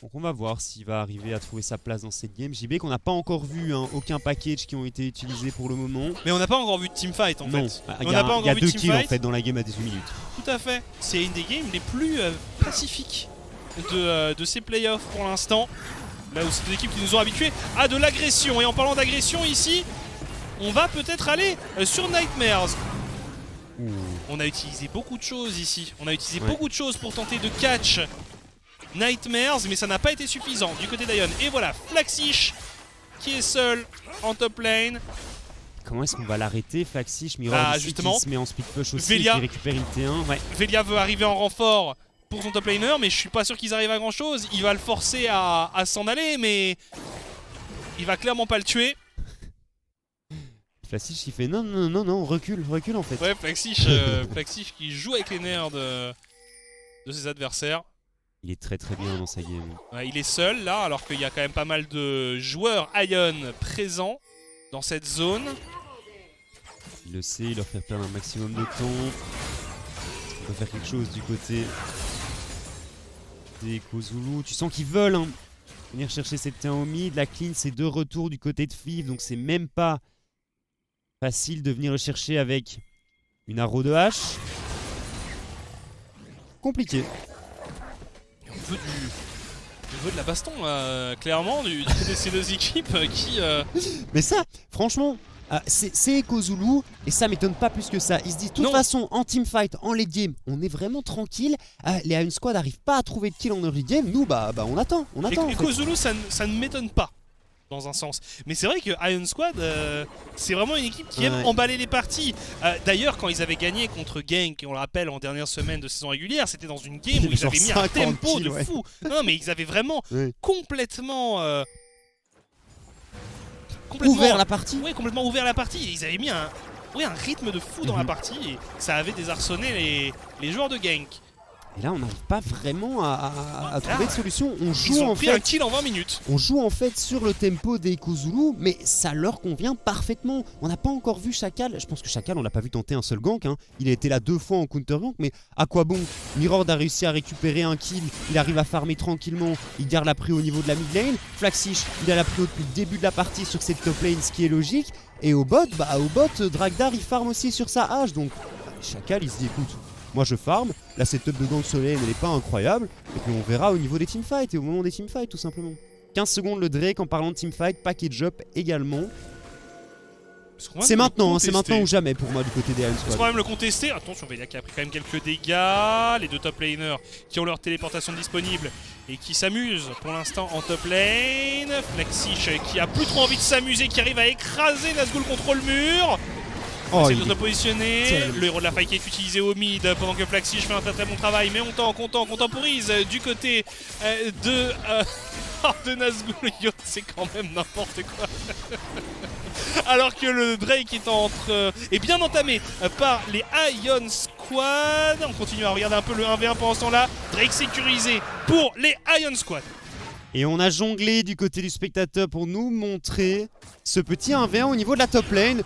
Donc on va voir s'il va arriver à trouver sa place dans cette game. JB qu'on n'a pas encore vu, hein, aucun package qui ont été utilisés pour le moment. Mais on n'a pas encore vu de teamfight en non. fait. Il y a 2 kills en fait dans la game à 18 minutes. Tout à fait. C'est une des games les plus pacifiques de ces playoffs pour l'instant. Là où c'est des équipes qui nous ont habitués à de l'agression. Et en parlant d'agression ici, on va peut-être aller sur Nightmares. Ouh. On a utilisé beaucoup de choses ici. On a utilisé beaucoup de choses pour tenter de catch Nightmares, mais ça n'a pas été suffisant du côté d'Ion. Et voilà, Flaxish qui est seul en top lane. Comment est-ce qu'on va l'arrêter, Flaxish? Mirror ici, justement, qui se met en speed push aussi, Velia, qui récupère une T1. Ouais. Velia veut arriver en renfort pour son top laner, mais je suis pas sûr qu'ils arrivent à grand chose. Il va le forcer à s'en aller, mais il va clairement pas le tuer. Flaxish il fait non, recule en fait. Ouais, Flaxish qui joue avec les nerfs de ses adversaires. Il est très bien dans sa game. Ouais, il est seul là, alors qu'il y a quand même pas mal de joueurs Ion présents dans cette zone. Il le sait, il leur fait perdre un maximum de temps. Il peut faire quelque chose du côté des Kozulu. Tu sens qu'ils veulent venir chercher cette T1 au mid. La clean c'est de retour du côté de Fiv, donc c'est même pas facile de venir le chercher avec une arrow de hache. Compliqué. On veut de la baston, clairement, du côté de ces deux équipes qui... Mais ça, franchement, c'est Kozulu, et ça m'étonne pas plus que ça. Ils se disent, de toute façon, en teamfight, en late game, on est vraiment tranquille. Les Ion Squad n'arrivent pas à trouver de kill en early game. Nous, on attend. Et Kozulu, ça ne m'étonne pas, dans un sens. Mais c'est vrai que Ion Squad, c'est vraiment une équipe qui aime emballer les parties. D'ailleurs, quand ils avaient gagné contre Genk, on le rappelle, en dernière semaine de saison régulière, c'était dans une game où ils avaient mis un tempo de fou. Non, mais ils avaient vraiment complètement ouvert la partie. Oui, complètement ouvert la partie. Et ils avaient mis un rythme de fou dans la partie. Et ça avait désarçonné les joueurs de Genk. Et là, on n'arrive pas vraiment à trouver de solution. Ils ont pris un kill en 20 minutes. On joue en fait sur le tempo des Kozulu, mais ça leur convient parfaitement. On n'a pas encore vu Chacal. Je pense que Chacal, on l'a pas vu tenter un seul gank. Il a été là 2 fois en counter gank, mais à quoi bon? Mirror a réussi à récupérer un kill. Il arrive à farmer tranquillement. Il garde la prio au niveau de la mid lane. Flaxish, il a la prio depuis le début de la partie sur cette top lane, ce qui est logique. Et au bot, Dragdar, il farm aussi sur sa hache. Donc Chacal, il se dit, écoute, moi je farm, la setup de gank Soleil elle est pas incroyable, et puis on verra au niveau des teamfights et au moment des teamfights tout simplement. 15 secondes le Drake en parlant de teamfight, package up également. C'est maintenant ou jamais pour moi du côté des Ion Squad. On va même le contester. Attention, Velia qui a pris quand même quelques dégâts. Les deux top laners qui ont leur téléportation disponible et qui s'amusent pour l'instant en top lane. Flaxish qui a plus trop envie de s'amuser, qui arrive à écraser Nazgûl contre le mur. C'est de se positionner, le héros de la faille qui est utilisé au mid pendant que Flaxish fait un très bon travail, mais on temporise du côté de Nazgûl. C'est quand même n'importe quoi. Alors que le Drake est bien entamé par les Ion Squad. On continue à regarder un peu le 1v1 pendant ce temps-là. Drake sécurisé pour les Ion Squad. Et on a jonglé du côté du spectateur pour nous montrer ce petit 1v1 au niveau de la top lane.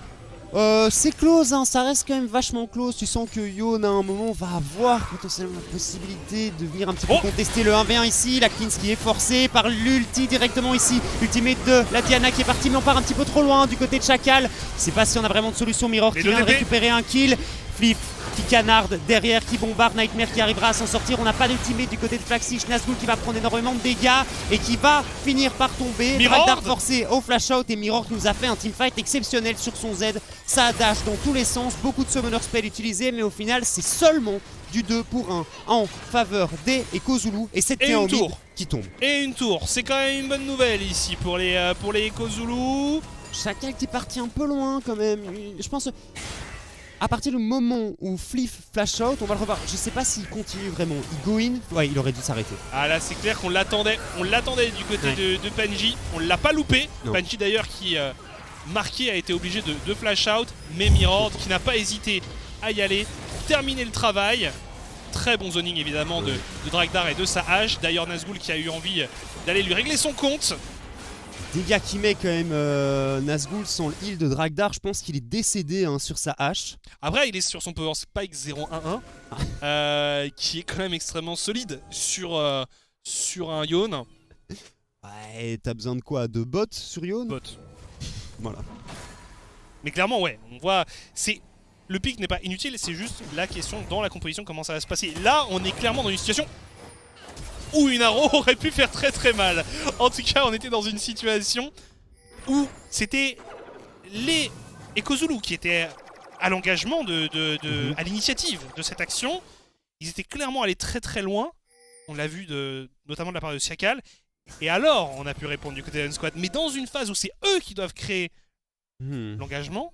C'est close, ça reste quand même vachement close. Tu sens que Yon à un moment va avoir potentiellement la possibilité de venir un petit peu contester le 1v1 ici. La cleanse qui est forcée par l'ulti directement ici. Ultimate de la Diana qui est partie, mais on part un petit peu trop loin du côté de Chacal. Je sais pas si on a vraiment de solution. Mirror qui vient de récupérer un kill. Flip qui canarde derrière, qui bombarde, Nightmare qui arrivera à s'en sortir. On n'a pas d'ultimate du côté de Flaxish. Nazgûl qui va prendre énormément de dégâts et qui va finir par tomber. Dragdar forcé au flash out et Mirror qui nous a fait un teamfight exceptionnel sur son Z. Ça dash dans tous les sens, beaucoup de summoner spell utilisés, mais au final c'est seulement du 2 pour 1 en faveur des Kozulu et cette T1 au mid qui tombe. Et une tour, c'est quand même une bonne nouvelle ici pour les Kozulu. Chacal qui est parti un peu loin quand même. Je pense à partir du moment où Fliff flash out, on va le revoir. Je sais pas s'il continue vraiment. Il go in, ouais, il aurait dû s'arrêter. Ah là, c'est clair qu'on l'attendait. On l'attendait du côté de Panji. On l'a pas loupé. Non. Panji d'ailleurs qui marqué a été obligé de flash out, mais Mirror qui n'a pas hésité à y aller, terminer le travail. Très bon zoning évidemment de Dragdar et de sa hache. D'ailleurs Nazgûl qui a eu envie d'aller lui régler son compte. Dégâts qui met quand même Nazgûl sans le heal de Dragdar. Je pense qu'il est décédé sur sa hache. Après, il est sur son Power Spike 0-1-1, qui est quand même extrêmement solide sur un Yone. Ouais, t'as besoin de quoi? De bots sur Yone? Bot. Voilà. Mais clairement, ouais, on voit... Le pic n'est pas inutile, c'est juste la question dans la composition, comment ça va se passer. Là, on est clairement dans une situation où une arrow aurait pu faire très très mal. En tout cas, on était dans une situation où c'était les Ekozulu qui étaient à l'engagement, à l'initiative de cette action. Ils étaient clairement allés très très loin. On l'a vu notamment de la part de Siakal. Et alors, on a pu répondre du côté de Ion Squad. Mais dans une phase où c'est eux qui doivent créer l'engagement,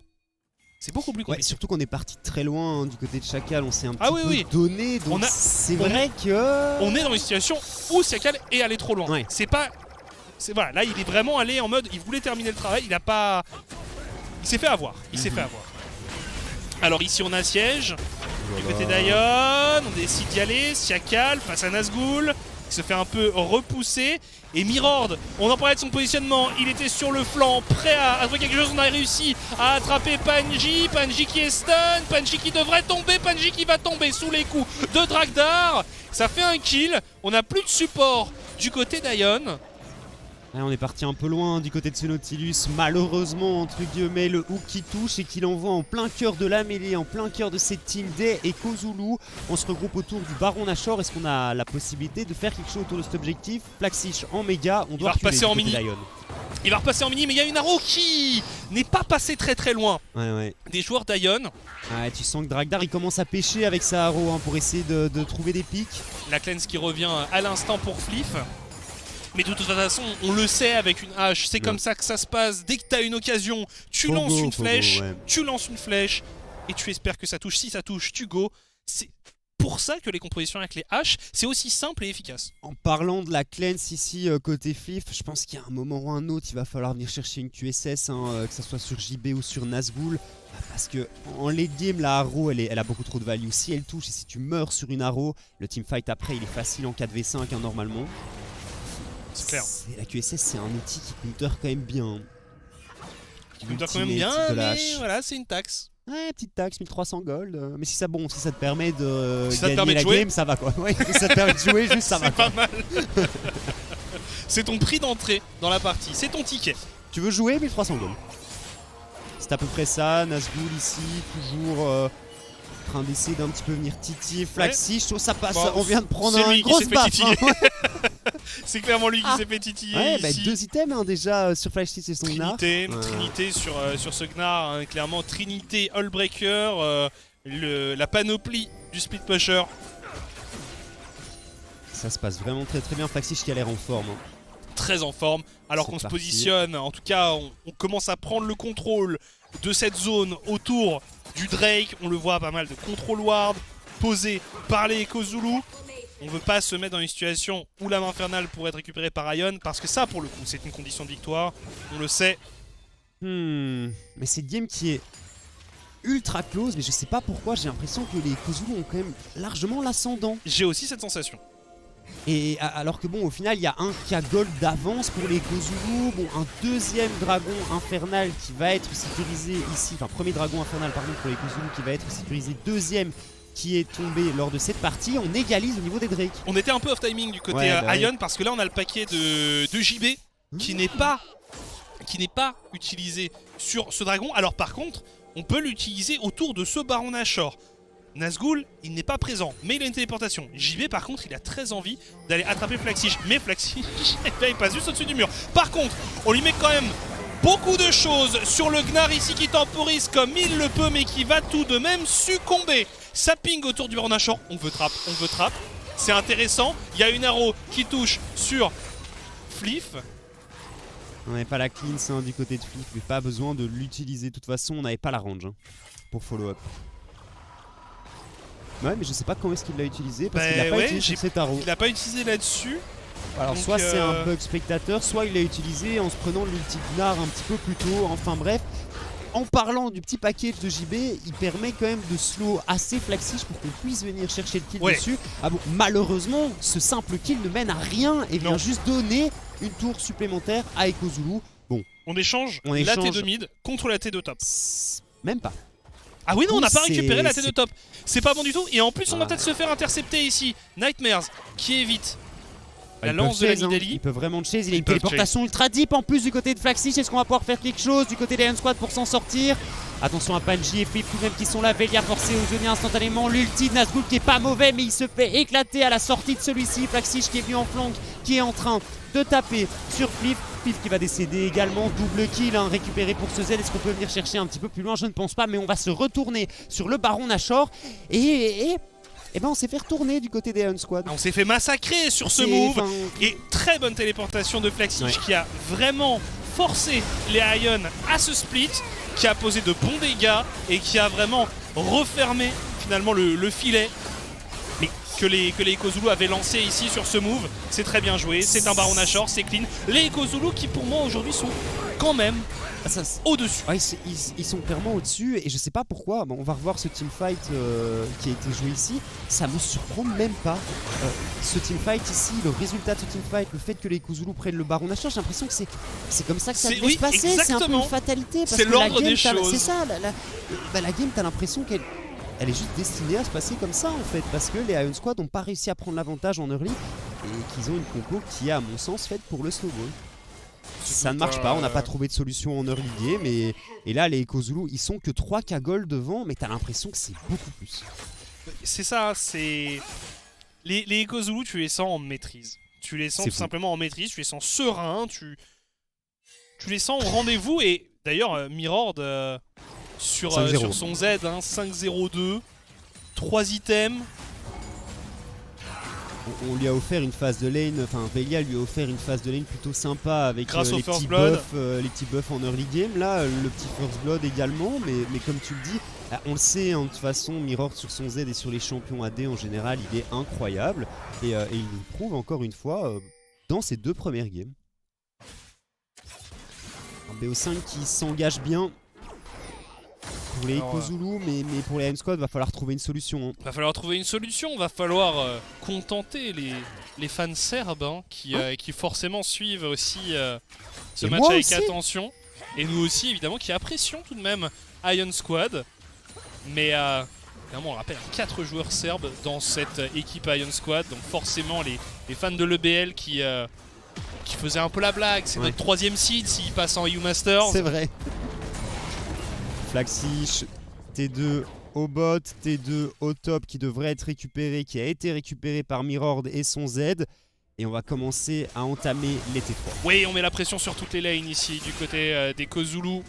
c'est beaucoup plus compliqué. Ouais, surtout qu'on est parti très loin du côté de Chacal, on s'est un Ah petit peu donné, donc c'est vrai que... On est dans une situation où Siakal est allé trop loin. Ouais. C'est pas... Voilà, là il est vraiment allé en mode, il voulait terminer le travail, il a pas... Il s'est fait avoir, Alors ici on assiège, du côté d'Ion, on décide d'y aller, Siakal face à Nazgûl, il se fait un peu repousser. Et Mirord, on en parlait de son positionnement, il était sur le flanc, prêt à trouver quelque chose. On a réussi à attraper Panji, Panji qui est stun, Panji qui devrait tomber, Panji qui va tomber sous les coups de Dragdar. Ça fait un kill, on n'a plus de support du côté d'Ion. Ouais, on est parti un peu loin du côté de ce Nautilus, malheureusement entre guillemets le hook qui touche et qui l'envoie en plein cœur de la mêlée, en plein cœur de cette team des Ekozulu. On se regroupe autour du Baron Nashor. Est-ce qu'on a la possibilité de faire quelque chose autour de cet objectif? Flaxish en méga, on doit repasser en mini. Il va repasser en mini, mais il y a une arrow qui n'est pas passée très très loin des joueurs d'Ion. Ouais, tu sens que Dragdar il commence à pêcher avec sa arrow pour essayer de trouver des pics. La cleanse qui revient à l'instant pour Fliff. Mais de toute façon, on le sait avec une hache, c'est comme ça que ça se passe. Dès que tu as une occasion, tu lances une flèche, et tu espères que ça touche. Si ça touche, tu go. C'est pour ça que les compositions avec les haches, c'est aussi simple et efficace. En parlant de la cleanse ici côté Fliff, je pense qu'il y a un moment ou un autre, il va falloir venir chercher une QSS, que ce soit sur JB ou sur Nazgûl. Parce que en late game, la arrow elle a beaucoup trop de value. Si elle touche et si tu meurs sur une arrow, le teamfight après il est facile en 4v5 normalement. C'est clair. La QSS c'est un outil qui counter quand même bien. Qui counter quand même bien, mais voilà, c'est une taxe. Ouais, petite taxe, 1300 gold. Mais si ça te permet de gagner la game, ça va quoi. Ouais, si ça te permet de jouer, juste ça va. C'est pas mal. C'est ton prix d'entrée dans la partie, c'est ton ticket. Tu veux jouer 1300 gold. C'est à peu près ça. Nazgûl ici, toujours en train d'essayer d'un petit peu venir titiller. Flaxish, ça passe. Bon, on vient de prendre une grosse baffe. C'est clairement lui qui s'est fait titiller. Ouais, ici. 2 items déjà sur Flaxish et son Gnar. Trinité sur ce Gnar, clairement. Trinité, Hullbreaker, la panoplie du Split Pusher. Ça se passe vraiment très très bien. Flaxish qui a l'air en forme. Très en forme, alors qu'on se positionne, en tout cas on commence à prendre le contrôle de cette zone autour du Drake. On le voit, pas mal de control ward posé par les Ekozulu. On veut pas se mettre dans une situation où la main infernale pourrait être récupérée par Ion, parce que ça pour le coup c'est une condition de victoire, on le sait. Mais c'est une game qui est ultra close, mais je sais pas pourquoi, j'ai l'impression que les Ekozulu ont quand même largement l'ascendant. J'ai aussi cette sensation. Et alors que bon, au final, il y a un qui a gold d'avance pour les Ekozulu. Bon, un deuxième dragon infernal qui va être sécurisé ici. Enfin, premier dragon infernal, pardon, pour les Ekozulu qui va être sécurisé. Deuxième qui est tombé lors de cette partie. On égalise au niveau des Drake. On était un peu off timing du côté Ion parce que là, on a le paquet de JB qui n'est pas utilisé sur ce dragon. Alors par contre, on peut l'utiliser autour de ce Baron Nashor. Nazgûl, il n'est pas présent, mais il a une téléportation. JB, par contre, il a très envie d'aller attraper Flaxish. Mais Flaxish, il passe juste au-dessus du mur. Par contre, on lui met quand même beaucoup de choses sur le Gnar ici qui temporise comme il le peut, mais qui va tout de même succomber. Ça ping autour du Baron Nashor. On veut trap, on veut trap. C'est intéressant. Il y a une arrow qui touche sur Fliff. On n'avait pas la cleanse du côté de Fliff, mais pas besoin de l'utiliser. De toute façon, on n'avait pas la range pour follow-up. Ouais, mais je sais pas comment est-ce qu'il l'a utilisé parce qu'il l'a pas utilisé sur cet arrow. Il l'a pas utilisé là-dessus. Alors donc, soit c'est un bug spectateur, soit il l'a utilisé en se prenant l'ulti Gnar un petit peu plus tôt. Enfin bref, en parlant du petit package de JB, il permet quand même de slow assez Flaxish pour qu'on puisse venir chercher le kill dessus. Ah bon, malheureusement, ce simple kill ne mène à rien et vient juste donner une tour supplémentaire à Ekozulu. Bon, on échange la T2 mid contre la T2 top. Même pas. Ah oui, non, on n'a pas récupéré la T2 top. C'est pas bon du tout. Et en plus, on va peut-être se faire intercepter ici. Nightmares qui évite la lance de la Nidalee. Ils peuvent vraiment chase. Il a une téléportation ultra deep en plus du côté de Flaxix. Est-ce qu'on va pouvoir faire quelque chose du côté des Iron Squad pour s'en sortir? Attention à Panji et Flip tout de même qui sont là. Velia forcé aux Zionien instantanément. L'ulti de Nazgûl qui est pas mauvais, mais il se fait éclater à la sortie de celui-ci. Flaxix qui est venu en flanc, qui est en train de taper sur Flip. Flip qui va décéder également. Double kill récupéré pour ce Z. Est-ce qu'on peut venir chercher un petit peu plus loin? Je ne pense pas, mais on va se retourner sur le Baron Nashor. Et ben on s'est fait retourner du côté des Iron Squad. On s'est fait massacrer sur ce move. Et très bonne téléportation de Flaxix qui a vraiment forcé les Ion à ce split, qui a posé de bons dégâts et qui a vraiment refermé finalement le filet que les Ekozulu avaient lancé ici sur ce move. C'est très bien joué, c'est un Baron Nashor, c'est clean. Les Ekozulu qui pour moi aujourd'hui sont quand même au-dessus. Ouais, ils sont clairement au-dessus et je sais pas pourquoi. Bon, on va revoir ce teamfight qui a été joué ici. Ça me surprend même pas. Ce teamfight ici, le résultat de ce teamfight, le fait que les Ekozulu prennent le Baron Nashor, j'ai l'impression que c'est comme ça que ça devait se passer. C'est un peu une fatalité. C'est l'ordre des choses. C'est ça, la game, t'as l'impression qu'elle est juste destinée à se passer comme ça en fait. Parce que les Iron Squad n'ont pas réussi à prendre l'avantage en early et qu'ils ont une compo qui est à mon sens faite pour le snowball. Ça ne marche pas, on n'a pas trouvé de solution en early game et là les Ekozulu ils sont que 3k gold devant, mais t'as l'impression que c'est beaucoup plus. C'est ça, c'est... Les Ekozulu tu les sens en maîtrise. Tu les sens tout simplement en maîtrise, tu les sens sereins, tu les sens au rendez-vous. Et d'ailleurs Mirord sur son Z, 5-0-2, 3 items. On lui a offert une phase de lane, enfin Velia lui a offert une phase de lane plutôt sympa avec les petits buffs en early game. Là, le petit First Blood également, mais comme tu le dis, on le sait, de toute façon, Mirror sur son Z et sur les champions AD en général, il est incroyable. Et il nous prouve encore une fois dans ses 2 premières games. Un BO5 qui s'engage bien pour les Ekozulu, mais pour les Iron Squad, va falloir trouver une solution. Va falloir trouver une solution, va falloir contenter les fans serbes qui forcément suivent aussi ce match avec attention. Et nous aussi, évidemment, qui apprécions tout de même Iron Squad. Mais évidemment, on rappelle 4 joueurs serbes dans cette équipe Iron Squad. Donc forcément, les fans de l'EBL qui faisaient un peu la blague. C'est notre 3ème seed s'il passe en EU Masters. C'est vrai. Flaxix, T2 au bot, T2 au top qui devrait être récupéré, qui a été récupéré par Mirord et son Z. Et on va commencer à entamer les T3. Oui, on met la pression sur toutes les lanes ici du côté des Ekozulu.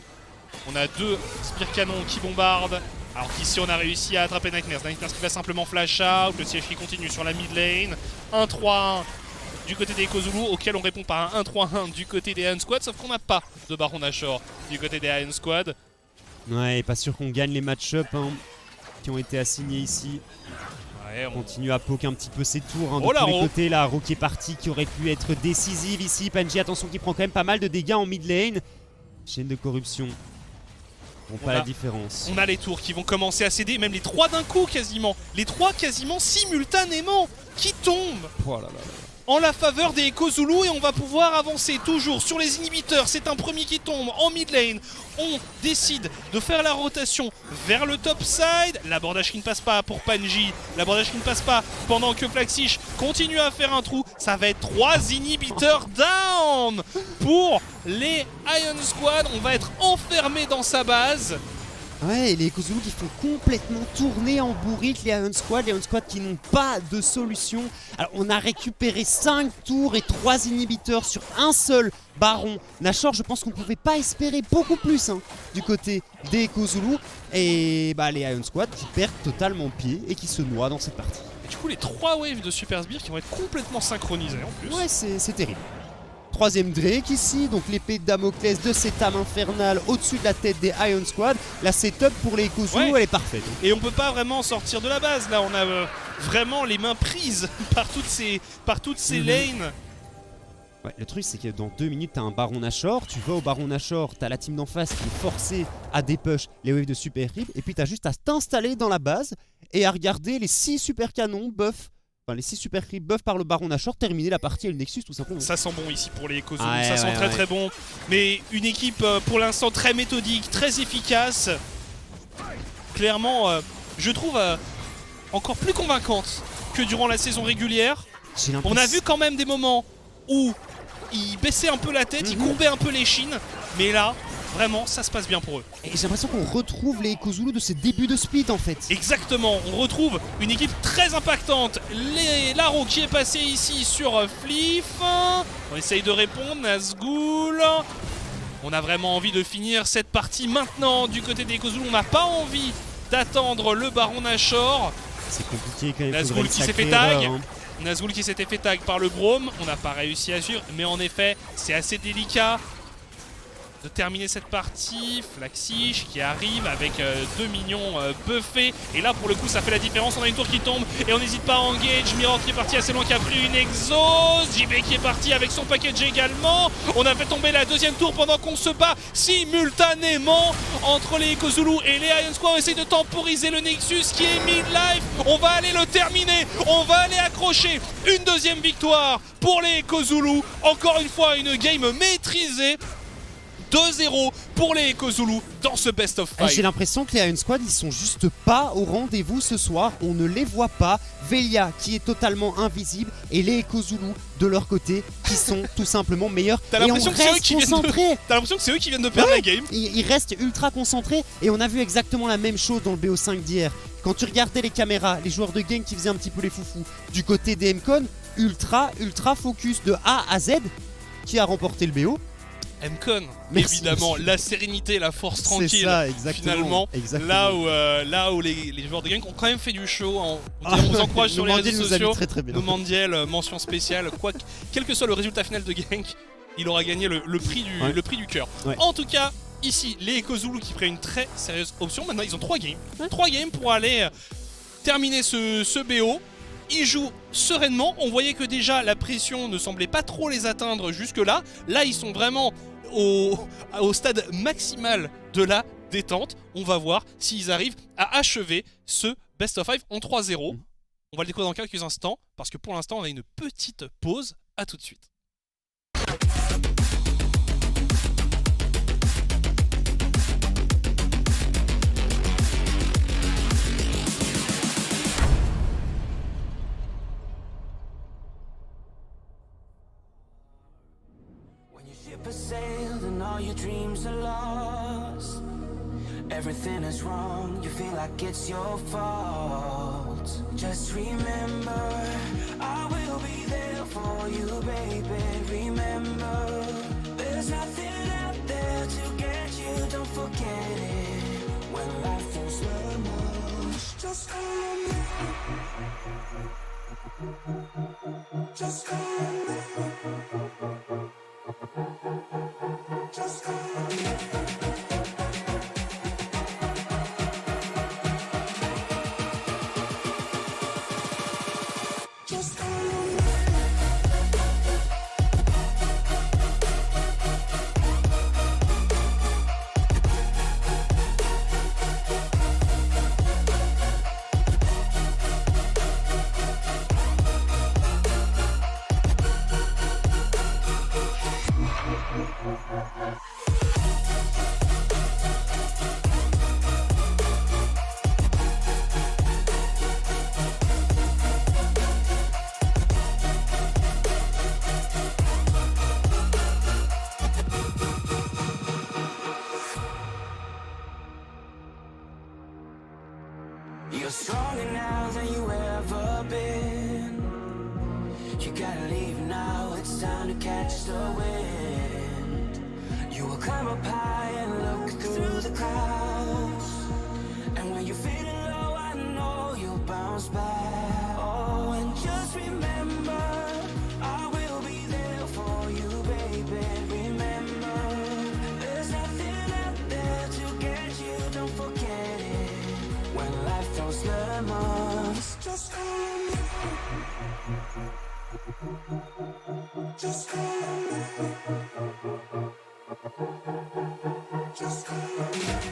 On a 2 Spear Canons qui bombardent. Alors qu'ici on a réussi à attraper Nightmares. Nightmares qui va simplement flash out. Le siège qui continue sur la mid lane. 1-3-1 du côté des Ekozulu, auquel on répond par un 1-3-1 du côté des Iron Squad. Sauf qu'on n'a pas de Baron Nashor du côté des Iron Squad. Ouais, pas sûr qu'on gagne les match-up qui ont été assignés ici. Ouais, on continue à poke un petit peu ses tours de tous les côtés. La Ro qui est partie, qui aurait pu être décisive ici. Panji, attention, qui prend quand même pas mal de dégâts en mid lane. Chaîne de corruption. Bon, pas la différence. On a les tours qui vont commencer à céder, même les 3 d'un coup quasiment. Les 3 quasiment simultanément qui tombent. Oh là là. En la faveur des Ekozulu, et on va pouvoir avancer toujours sur les inhibiteurs. C'est un premier qui tombe en mid lane. On décide de faire la rotation vers le top side. L'abordage qui ne passe pas pour Panji. L'abordage qui ne passe pas pendant que Flaxix continue à faire un trou. Ça va être 3 inhibiteurs down pour les Iron Squad. On va être enfermé dans sa base. Ouais, et les Ekozulu qui font complètement tourner en bourrique les Iron Squad qui n'ont pas de solution. Alors on a récupéré 5 tours et 3 inhibiteurs sur un seul Baron Nashor. Je pense qu'on ne pouvait pas espérer beaucoup plus du côté des Ekozulu. Et les Iron Squad qui perdent totalement pied et qui se noient dans cette partie. Et du coup les 3 waves de Super Sbire qui vont être complètement synchronisés en plus. Ouais, c'est terrible. 3ème Drake ici, donc l'épée de Damoclès de cette âme infernale au-dessus de la tête des Iron Squad. La setup pour les Ekozulu, elle est parfaite. Et on peut pas vraiment sortir de la base. Là, on a vraiment les mains prises par toutes ces lanes. Ouais, le truc, c'est que dans 2 minutes, t'as un Baron Nashor. Tu vas au Baron Nashor, t'as la team d'en face qui est forcée à dépush les waves de Super Rib. Et puis t'as juste à t'installer dans la base et à regarder les 6 super canons buff les 6 super creeps buff par le Baron Nashor terminer la partie à le Nexus tout simplement. Ça sent bon ici pour les Kozulu, Ah, ça ouais, sent ouais, très ouais. très bon. Mais une équipe pour l'instant très méthodique, très efficace. Clairement, je trouve encore plus convaincante que durant la saison régulière. On a vu quand même des moments où ils baissaient un peu la tête, ils courbaient un peu les chines. Mais là, vraiment, ça se passe bien pour eux. Et j'ai l'impression qu'on retrouve les Kozulu de ces débuts de split en fait. Exactement, on retrouve une équipe très impactante. Laro qui est passé ici sur Fliff. On essaye de répondre, Nazgûl. On a vraiment envie de finir cette partie maintenant du côté des Kozulu. On n'a pas envie d'attendre le Baron Nashor. C'est compliqué quand même. Nazgûl qui s'est fait tag. Nazgûl qui s'était fait tag par le Braum. On n'a pas réussi à suivre, mais en effet, c'est assez délicat de terminer cette partie. Flaxish qui arrive avec 2 minions buffés. Et là, pour le coup, ça fait la différence. On a une tour qui tombe et on n'hésite pas à engage. Mirror qui est parti assez loin, qui a pris une exhaust. JB qui est parti avec son package également. On a fait tomber la deuxième tour pendant qu'on se bat simultanément entre les Kozulu et les Iron Squad. On essaye de temporiser le Nexus qui est mid-life. On va aller le terminer. On va aller accrocher une deuxième victoire pour les Kozulu. Encore une fois, une game maîtrisée. 2-0 pour les Kozulu dans ce best of 5. J'ai l'impression que les Iron Squad ils sont juste pas au rendez-vous ce soir, on ne les voit pas. Velia qui est totalement invisible et les Kozulu de leur côté qui sont tout simplement meilleurs. T'as l'impression que c'est eux qui viennent de perdre la game. Ils restent ultra concentrés et on a vu exactement la même chose dans le BO5 d'hier. Quand tu regardais les caméras, les joueurs de game qui faisaient un petit peu les foufous. Du côté des MCon, ultra focus de A à Z. Qui a remporté le BO? MCon, Merci, évidemment, monsieur. la sérénité, la force tranquille. C'est ça, exactement. Finalement, là où les joueurs de gang ont quand même fait du show. On vous encourage sur les réseaux sociaux. Très bien. Nomandiel, mention spéciale. Quel que soit le résultat final de gang, il aura gagné le prix du cœur. Ouais. En tout cas, ici, les Kozulu qui prennent une très sérieuse option. Maintenant, ils ont 3 games. 3 games pour aller terminer ce BO. Ils jouent sereinement, on voyait que déjà la pression ne semblait pas trop les atteindre jusque là. Là ils sont vraiment au stade maximal de la détente. On va voir s'ils arrivent à achever ce best of 5 en 3-0. On va le découvrir dans quelques instants parce que pour l'instant on a une petite pause. À tout de suite. Sailed and all your dreams are lost. Everything is wrong, you feel like it's your fault. Just remember, I will be there for you, baby. Remember, there's nothing out there to get you, don't forget it. When life feels lemons, just call me. Just call me. Just call me. Just call me. You're stronger now than you ever been. You gotta leave now, it's time to catch the wind. You will climb up high and look through the clouds. And when you're feeling low, I know you'll bounce back. Oh, and just remember, I will be there for you, baby. Remember, there's nothing out there to get you, don't forget it. When life throws lemons, just call me. Just call me. Just call me.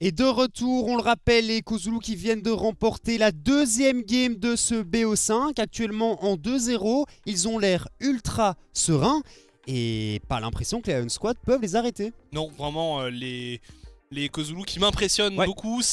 Et de retour, on le rappelle, les Kozulu qui viennent de remporter la deuxième game de ce BO5, actuellement en 2-0. Ils ont l'air ultra sereins et pas l'impression que les Iron Squad peuvent les arrêter. Non, vraiment, les Kozulu qui m'impressionnent beaucoup,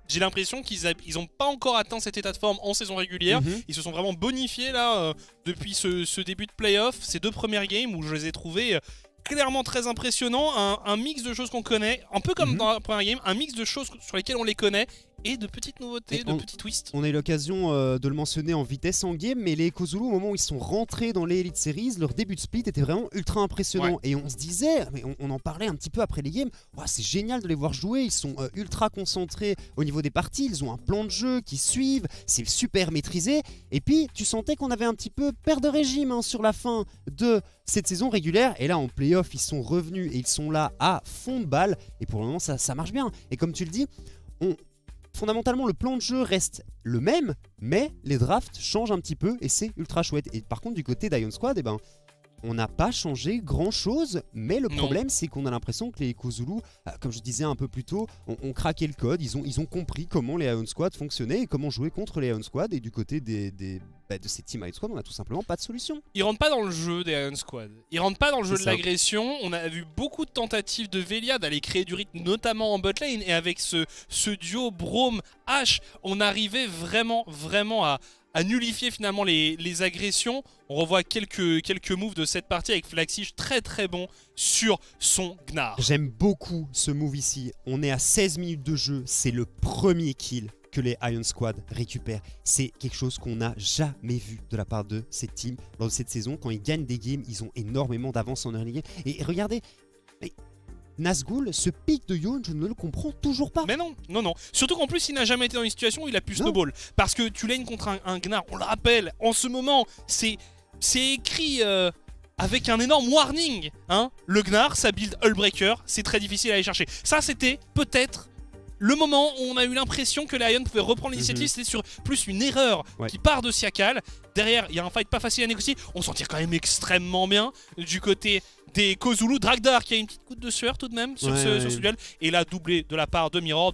j'ai l'impression qu'ils n'ont pas encore atteint cet état de forme en saison régulière. Ils se sont vraiment bonifiés là depuis ce début de playoff, ces 2 premières games où je les ai trouvés clairement très impressionnants. Un mix de choses qu'on connaît, un peu comme dans la première game, un mix de choses sur lesquelles on les connaît et de petites nouveautés, de petits twists. On a eu l'occasion de le mentionner en vitesse en game, mais les Kozulu, au moment où ils sont rentrés dans les Elite Series, leur début de split était vraiment ultra impressionnant. Et on se disait, mais on en parlait un petit peu après les games, c'est génial de les voir jouer, ils sont ultra concentrés au niveau des parties, ils ont un plan de jeu qui suivent, c'est super maîtrisé. Et puis tu sentais qu'on avait un petit peu perte de régime sur la fin de cette saison régulière. Et là en playoff, ils sont revenus et ils sont là à fond de balle. Et pour le moment, ça marche bien. Et comme tu le dis, fondamentalement, le plan de jeu reste le même, mais les drafts changent un petit peu et c'est ultra chouette. Et par contre, du côté d'Iron Squad, on n'a pas changé grand chose, mais le problème c'est qu'on a l'impression que les Kozulu, comme je disais un peu plus tôt, ont craqué le code, ils ont compris comment les Iron Squad fonctionnaient et comment jouer contre les Iron Squad. Et du côté de ces teams Iron Squad, on a tout simplement pas de solution. Ils rentrent pas dans le jeu des Iron Squad, ils rentrent pas dans le jeu de l'agression. On a vu beaucoup de tentatives de Velia d'aller créer du rythme, notamment en botlane, et avec ce duo Braum-Ashe, on arrivait vraiment à nullifier finalement les agressions. On revoit quelques moves de cette partie avec Flaxige très bon sur son Gnar. J'aime beaucoup ce move ici. On est à 16 minutes de jeu, c'est le premier kill que les Iron Squad récupèrent. C'est quelque chose qu'on n'a jamais vu de la part de cette team lors de cette saison. Quand ils gagnent des games, ils ont énormément d'avance en early game. Et regardez, Nazgûl, ce pic de Yone, je ne le comprends toujours pas. Mais non. Surtout qu'en plus, il n'a jamais été dans une situation où il a pu snowball. Parce que tu lanes contre un Gnar, on le rappelle, en ce moment, c'est écrit avec un énorme warning. Le Gnar, ça build Hullbreaker, c'est très difficile à aller chercher. Ça, c'était peut-être le moment où on a eu l'impression que les Iron pouvaient reprendre l'initiative. C'était sur plus une erreur qui part de Siakal. Derrière, il y a un fight pas facile à négocier. On s'en tire quand même extrêmement bien du côté des Kozulu. Dragdar qui a une petite goutte de sueur tout de même sur ce duel. Et là, doublé de la part de Mirord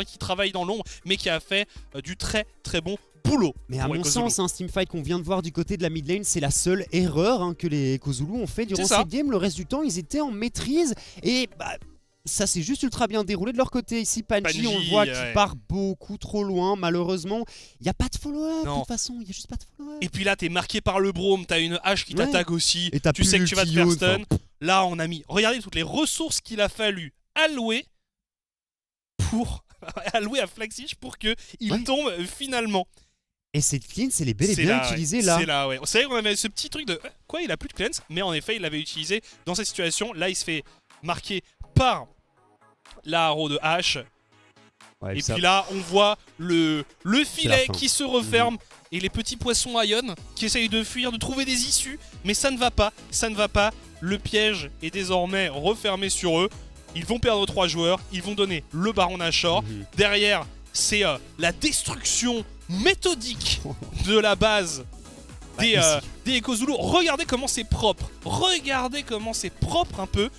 qui travaille dans l'ombre, mais qui a fait du très bon boulot. Mais à mon sens, un teamfight qu'on vient de voir du côté de la mid lane, c'est la seule erreur que les Kozulu ont fait durant cette game. Le reste du temps, ils étaient en maîtrise et ça s'est juste ultra bien déroulé de leur côté. Ici, Panji, on le voit qui part beaucoup trop loin. Malheureusement, il n'y a pas de follow-up. De toute façon, il n'y a juste pas de follow-up. Et puis là, t'es marqué par le Braum, t'as une hache qui t'attaque aussi. Et tu sais que tu vas te faire stun. Là, on a mis. Regardez toutes les ressources qu'il a fallu allouer à Flaxige pour qu'il tombe finalement. Et cette cleanse, elle est bel et bien utilisée là. C'est là, C'est vrai qu'on avait ce petit truc de quoi, il a plus de cleanse, mais en effet, il l'avait utilisé dans cette situation. Là, il se fait marquer par la haro de Ashe. Et puis là, on voit le filet qui se referme et les petits poissons Ion qui essayent de fuir, de trouver des issues, mais ça ne va pas. Le piège est désormais refermé sur eux. Ils vont perdre 3 joueurs, ils vont donner le Baron Nashor. Derrière, c'est la destruction méthodique de la base des Kozulu. Regardez comment c'est propre. Un peu.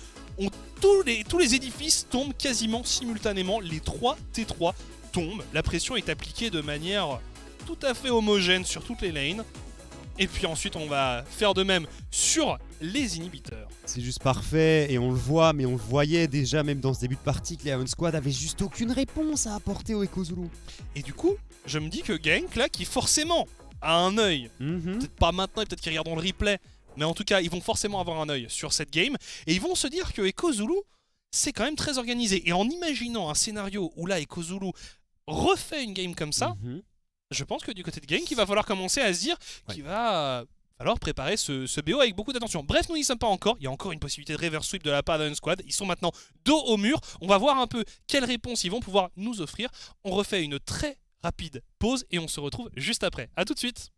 Tous les édifices tombent quasiment simultanément. Les 3 T3 tombent. La pression est appliquée de manière tout à fait homogène sur toutes les lanes. Et puis ensuite, on va faire de même sur les inhibiteurs. C'est juste parfait et on le voit, mais on le voyait déjà même dans ce début de partie que les Iron Squad avaient juste aucune réponse à apporter aux Kozulu. Et du coup, je me dis que Genk, là, qui forcément a un œil, peut-être pas maintenant, peut-être qu'ils regardent le replay, mais en tout cas, ils vont forcément avoir un œil sur cette game. Et ils vont se dire que Kozulu, c'est quand même très organisé. Et en imaginant un scénario où là, Kozulu refait une game comme ça, je pense que du côté de Genk, il va falloir commencer à se dire qu'il va falloir préparer ce BO avec beaucoup d'attention. Bref, nous n'y sommes pas encore. Il y a encore une possibilité de reverse sweep de la part d'Iron Squad. Ils sont maintenant dos au mur. On va voir un peu quelles réponses ils vont pouvoir nous offrir. On refait une très rapide pause et on se retrouve juste après. A tout de suite.